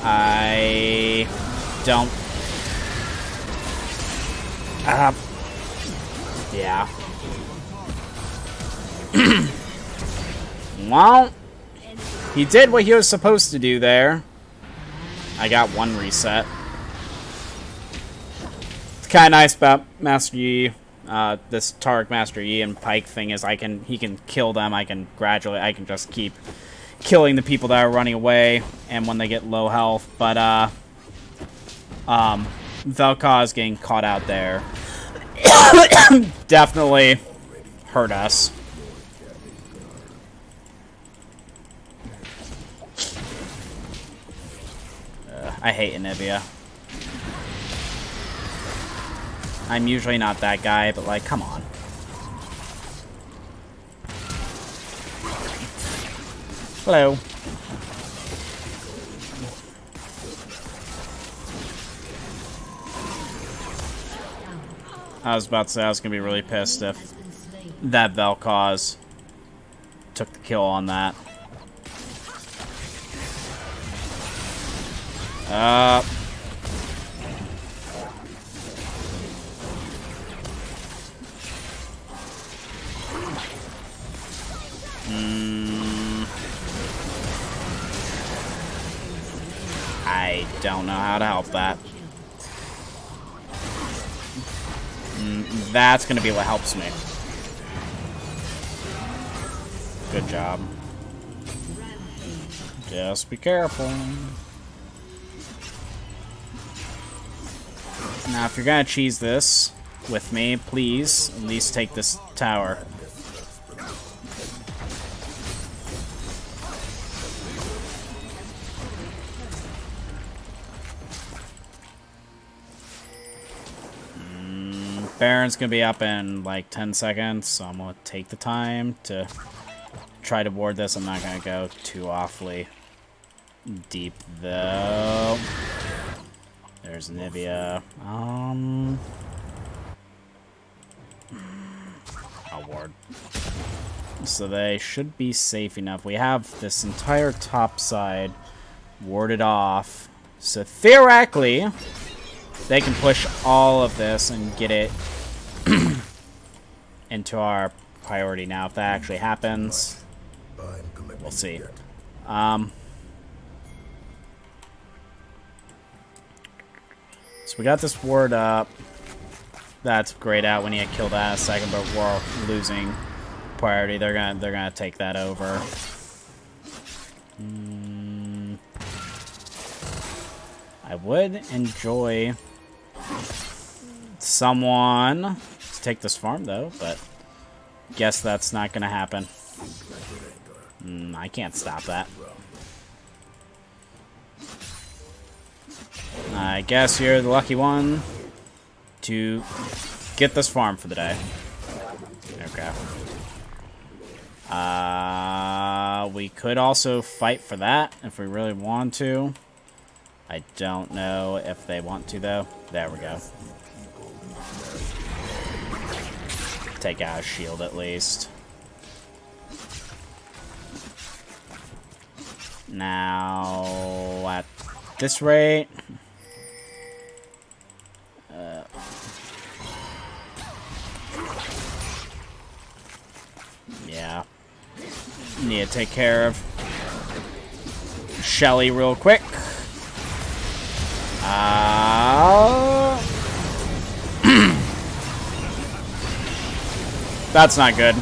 I don't. Yeah. Well, he did what he was supposed to do there. I got one reset. It's kind of nice about Master Yi. This Tarek Master Yi and Pyke thing is he can kill them. I can just keep killing the people that are running away, and when they get low health. But Vel'Koz getting caught out there definitely hurt us. I hate Anivia. I'm usually not that guy, but like, come on. Hello. I was about to say I was going to be really pissed if that Vel'Koz took the kill on that. I don't know how to help that. That's gonna be what helps me. Good job. Just be careful. Now, if you're gonna cheese this with me, please at least take this tower. Baron's gonna be up in like 10 seconds, so I'm gonna take the time to try to ward this. I'm not gonna go too awfully deep though. There's Nivea. I'll ward. So they should be safe enough. We have this entire top side warded off. So theoretically, they can push all of this and get it into our priority. Now, if that actually happens, we'll see. So we got this ward up. That's grayed out. We need to kill that in a second, but we're losing priority. They're gonna take that over. I would enjoy someone to take this farm though, but guess that's not gonna happen. I can't stop that. I guess you're the lucky one to get this farm for the day. Okay. We could also fight for that if we really want to. I don't know if they want to, though. There we go. Take out a shield, at least. Now, at this rate... yeah. Need to take care of Shelly real quick. That's not good.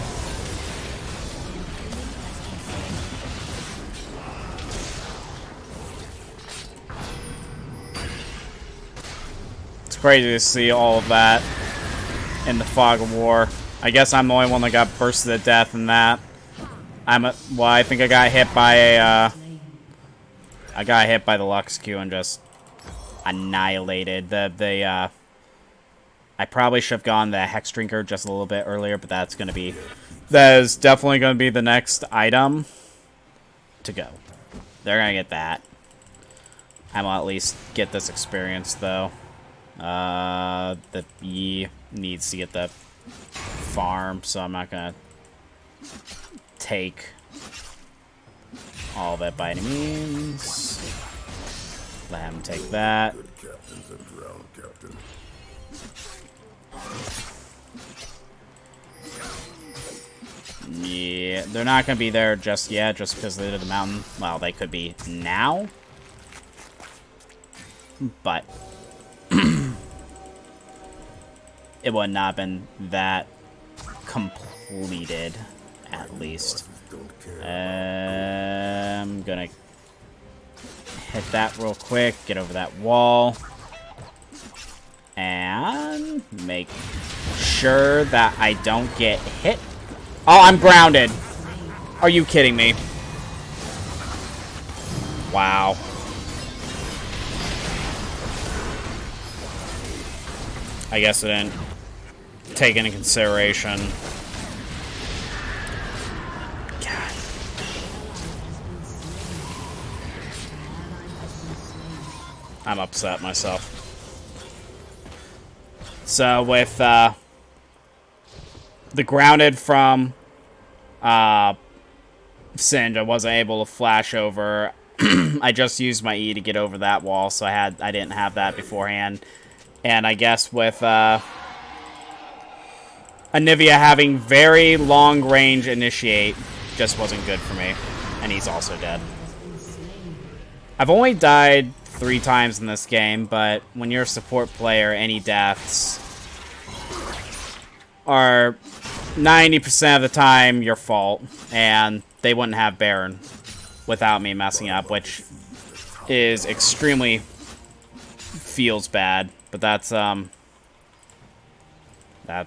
It's crazy to see all of that in the fog of war. I guess I'm the only one that got bursted to death in that. Well, I think I got hit by a, I got hit by the Lux Q and just annihilated. I probably should have gone the Hex Drinker just a little bit earlier, but that is definitely gonna be the next item to go. They're gonna get that. I'm gonna at least get this experience though. The E needs to get the farm, so I'm not gonna take all of it by any means. Let him take that. Yeah, they're not gonna be there just yet, just because they're to the mountain. Well, they could be now, but it would not have been that completed, at least. I'm gonna hit that real quick, get over that wall, and make sure that I don't get hit. Oh, I'm grounded. Are you kidding me? Wow. I guess I didn't take into consideration. God. I'm upset myself. So with the grounded from Singe, I wasn't able to flash over I just used my E to get over that wall, so I didn't have that beforehand. And I guess with Anivia having very long range initiate just wasn't good for me. And he's also dead. I've only died 3 times in this game, but when you're a support player, any deaths are 90% of the time your fault, and they wouldn't have Baron without me messing up, which is extremely feels bad, but that's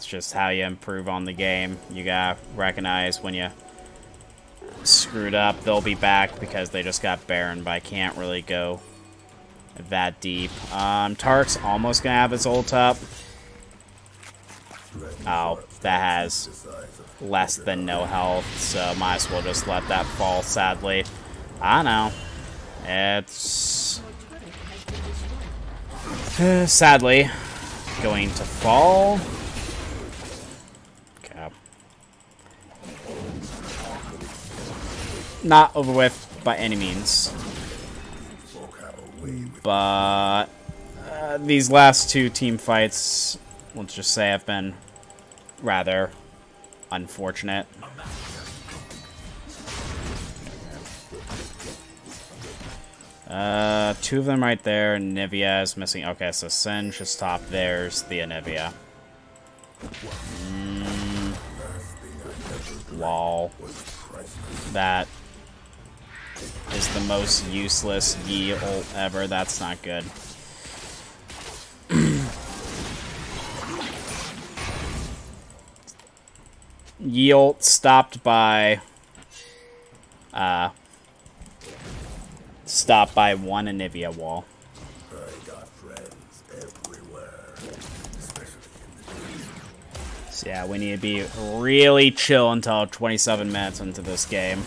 just how you improve on the game. You gotta recognize when you screwed up. They'll be back because they just got Baron, but I can't really go that deep. Tark's almost gonna have his ult up. Oh, that has less than no health, so might as well just let that fall, sadly. I know. It's sadly going to fall. Okay. Not over with by any means. But these last 2 team fights, let's just say, have been rather unfortunate. 2 of them right there. Nivea is missing. Okay, so Sin should stop. There's the Anivia. Lol. That is the most useless Yi ult ever. That's not good. Yi ult stopped by one Anivia wall. So yeah, we need to be really chill until 27 minutes into this game.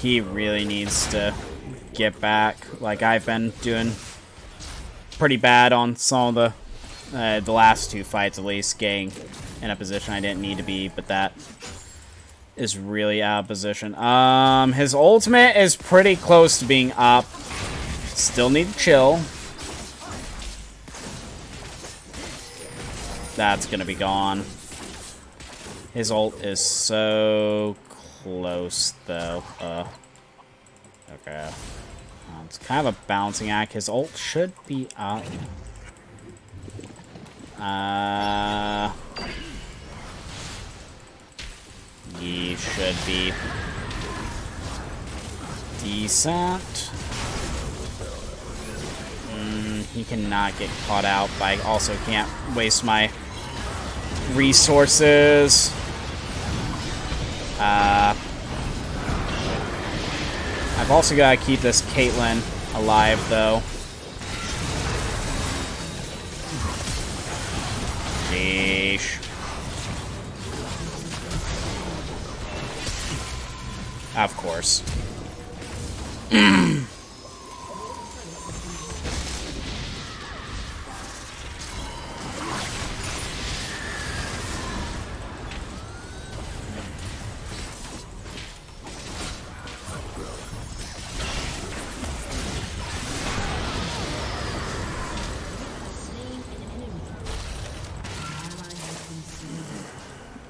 He really needs to get back. Like, I've been doing pretty bad on some of the last 2 fights, at least, getting in a position I didn't need to be, but that is really out of position. His ultimate is pretty close to being up. Still need to chill. That's gonna be gone. His ult is so close, though. Okay. It's kind of a balancing act. His ult should be up. He should be decent. He cannot get caught out, but I also can't waste my resources. I've also got to keep this Caitlyn alive, though. Sheesh. Of course.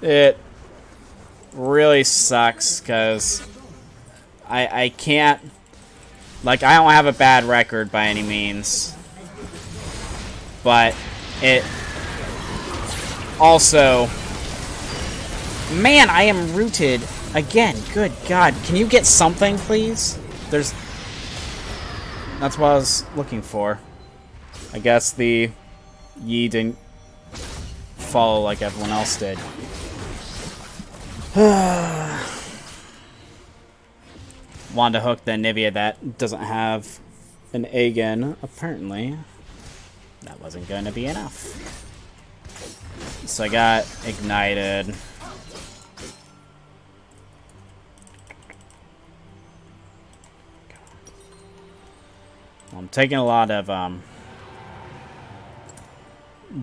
It really sucks because I can't, like, I don't have a bad record by any means, but it also, man, I am rooted again. Good God, can you get something, please? That's what I was looking for. I guess the Yi didn't follow like everyone else did. Wanted to hook the Anivia that doesn't have an Aegon. Apparently, that wasn't going to be enough. So I got ignited. I'm taking a lot of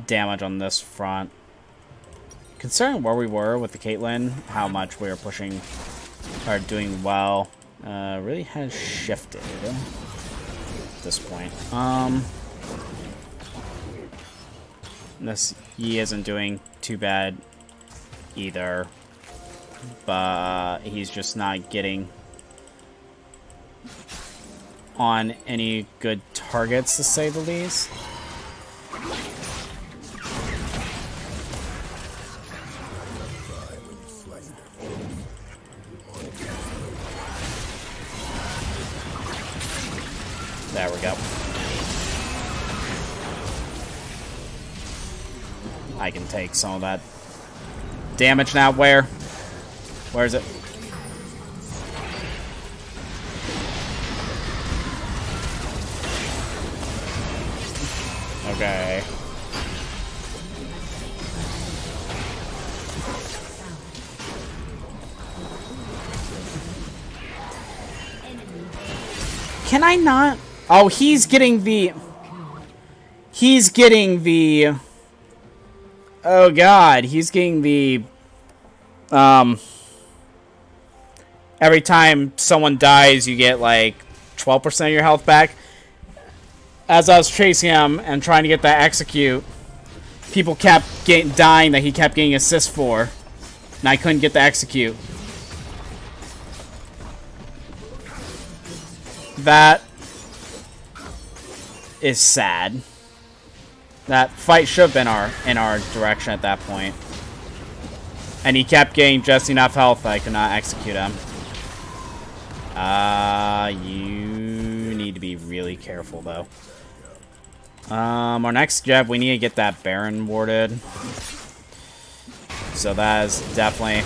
damage on this front. Considering where we were with the Caitlyn, how much we were pushing or doing well, really has shifted at this point. This Yi isn't doing too bad either, but he's just not getting on any good targets, to say the least. There we go. I can take some of that damage now. Where? Where is it? Okay. Can I not? Oh, he's getting the... He's getting the... Oh god, he's getting the... Every time someone dies, you get like 12% of your health back. As I was chasing him and trying to get that execute, people kept dying that he kept getting assists for. And I couldn't get the execute. That is sad. That fight should have been in our direction at that point. And he kept getting just enough health that I could not execute him. You need to be really careful, though. Our next job, we need to get that Baron warded. So that is definitely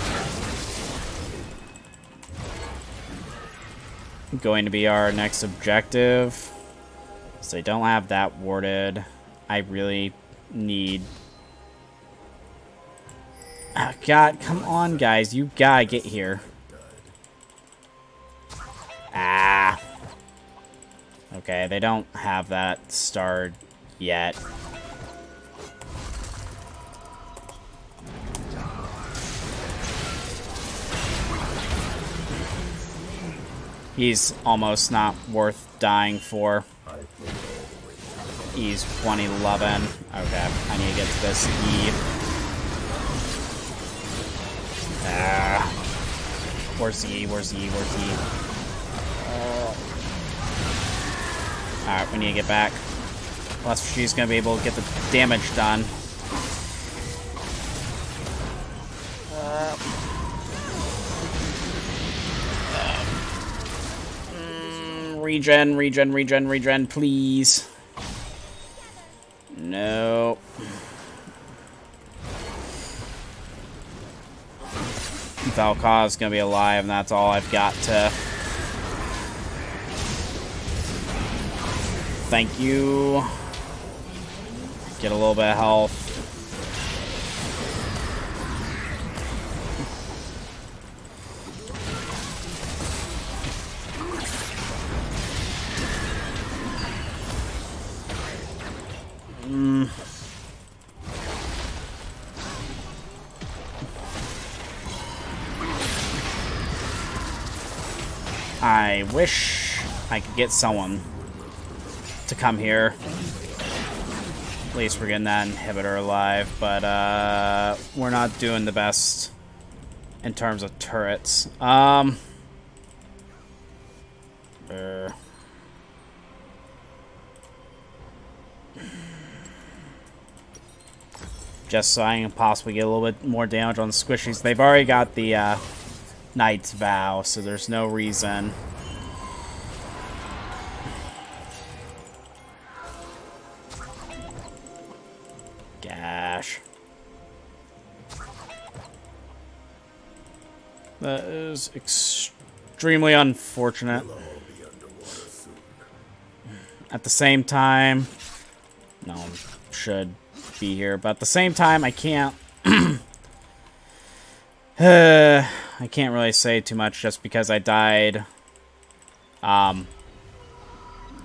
going to be our next objective. So they don't have that warded. I really need... Oh, God, come on, guys. You gotta get here. Ah. Okay, they don't have that starred yet. He's almost not worth dying for. He's 111. Okay, I need to get to this E. Ah. Where's E? Where's E? Where's E? Alright, we need to get back. Unless she's gonna be able to get the damage done. Regen, please. No. Valka's gonna be alive, and that's all I've got to... Thank you. Get a little bit of health. I wish I could get someone to come here. At least we're getting that inhibitor alive, but we're not doing the best in terms of turrets. Just so I can possibly get a little bit more damage on the squishies. They've already got the Knight's Vow, so there's no reason. Gosh. That is extremely unfortunate. At the same time, no one should be here, but at the same time, I can't. I can't really say too much just because I died 2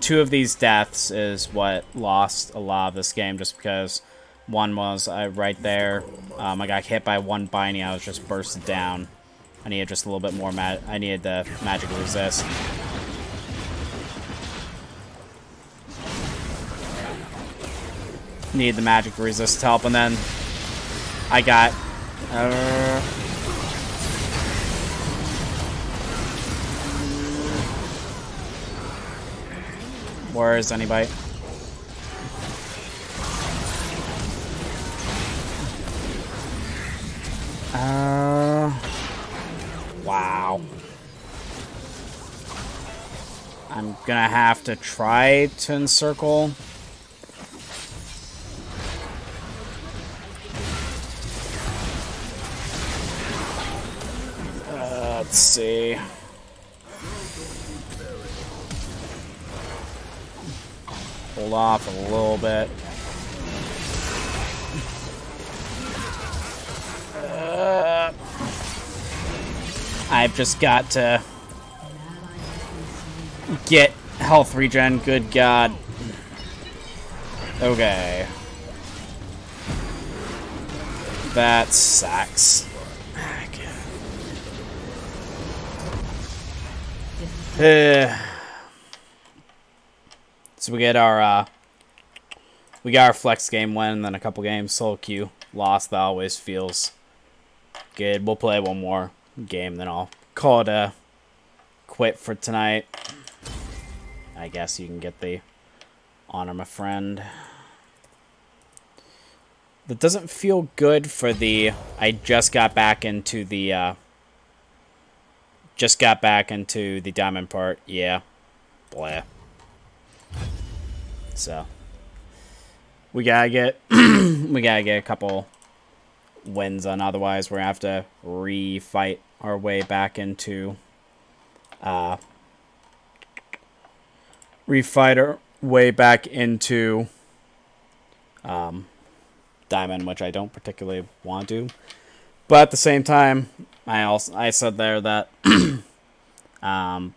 two of these deaths is what lost a lot of this game, just because one was right there. I got hit by one binding. I was just bursted down. I needed just a little bit more I needed the magic resist. Need the magic resist help, and then I got where is anybody? Wow. I'm gonna have to try to encircle. Let's see. Hold off a little bit. I've just got to get health regen. Good God. Okay. That sucks. So we got our flex game win, and then a couple games solo queue lost. That always feels good. We'll play one more game, then I'll call it a quit for tonight. I guess you can get the honor my friend. That doesn't feel good for the I just got back into the diamond part. Yeah. Blah. So we gotta get a couple wins on, otherwise we're gonna have to refight our way back into diamond, which I don't particularly want to. But at the same time, I said there that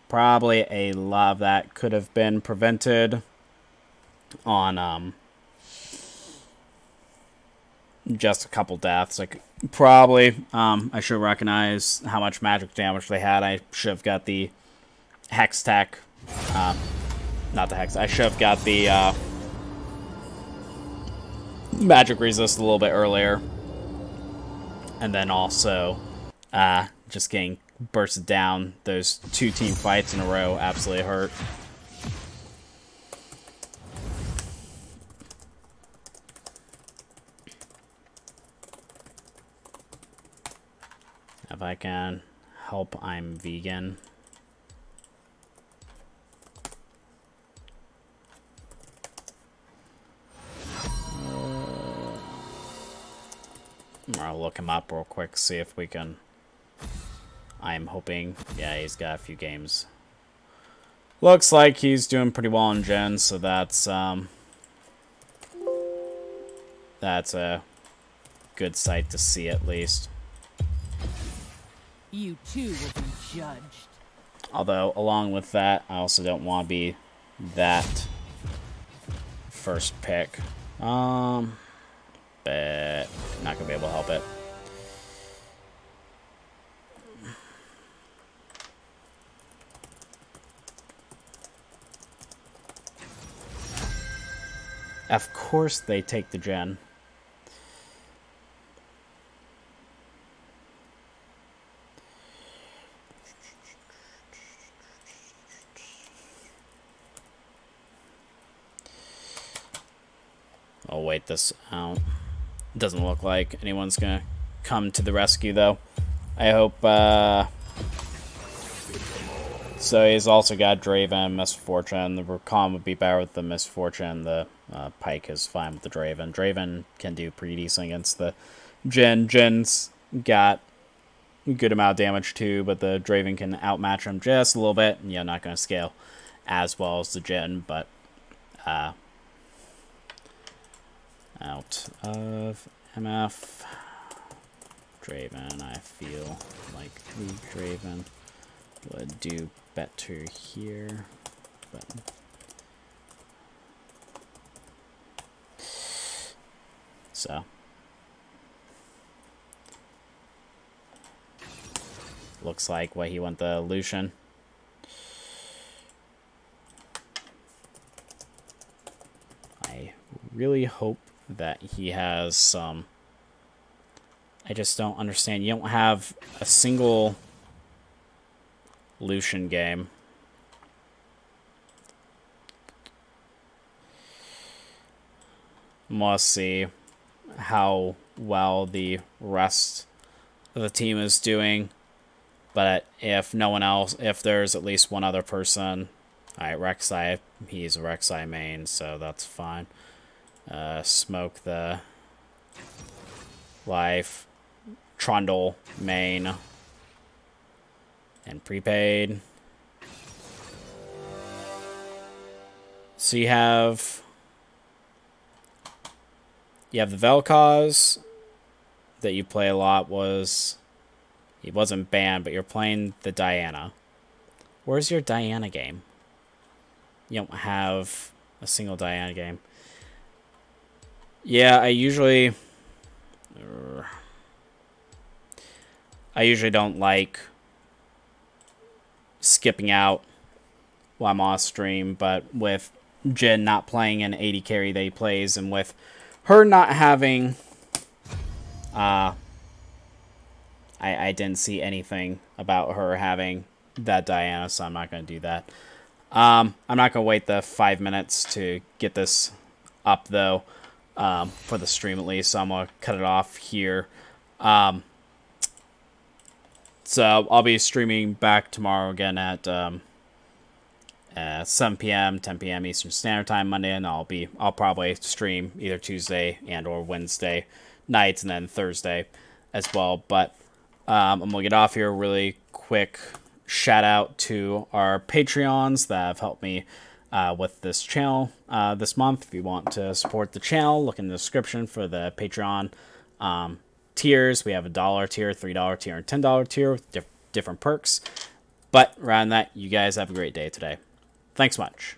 probably a lot of that could have been prevented on just a couple deaths. Like, probably I should recognize how much magic damage they had. I should have got the hex tech. Not the hex. I should have got the magic resist a little bit earlier. And then also just getting bursted down. Those two team fights in a row absolutely hurt. If I can help, I'm vegan. I'll look him up real quick, see if we can. I'm hoping. Yeah, he's got a few games. Looks like he's doing pretty well in Gen, so that's a good sight to see, at least. You too will be judged. Although, along with that, I also don't want to be that first pick. But not gonna be able to help it. Of course they take the gen. I'll wait this out. Doesn't look like anyone's gonna come to the rescue, though. I hope, so he's also got Draven and Misfortune. The Rakan would be better with the Misfortune. The Pyke is fine with the Draven. Draven can do pretty decent against the Jhin. Jin's got a good amount of damage, too, but the Draven can outmatch him just a little bit. And, yeah, not gonna scale as well as the Jhin, but, out of MF. Draven, I feel like the Draven would do better here, but So looks like he went the Lucian. I really hope that he has some. I just don't understand. You don't have a single Lucian game. Must see how well the rest of the team is doing. But if no one else, if there's at least one other person, alright, Rek'Sai, he's a Rek'Sai main, so that's fine. Smoke the life, Trundle main, and prepaid. So you have the Vel'Koz that you play a lot. He wasn't banned, but you're playing the Diana. Where's your Diana game? You don't have a single Diana game. Yeah, I usually don't like skipping out while I'm off stream, but with Jin not playing an 80 carry that he plays, and with her not having I didn't see anything about her having that Diana, so I'm not going to do that. I'm not going to wait the 5 minutes to get this up, though, for the stream at least, so I'm going to cut it off here. So I'll be streaming back tomorrow again at 7 p.m., 10 p.m. Eastern Standard Time Monday, and I'll probably stream either Tuesday and or Wednesday nights, and then Thursday as well. But I'm going to get off here really quick. Shout out to our Patreons that have helped me with this channel this month. If you want to support the channel, look in the description for the Patreon tiers. We have a $1 tier, $3 tier, and $10 tier with different perks. But around that, you guys have a great day today. Thanks much.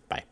Bye.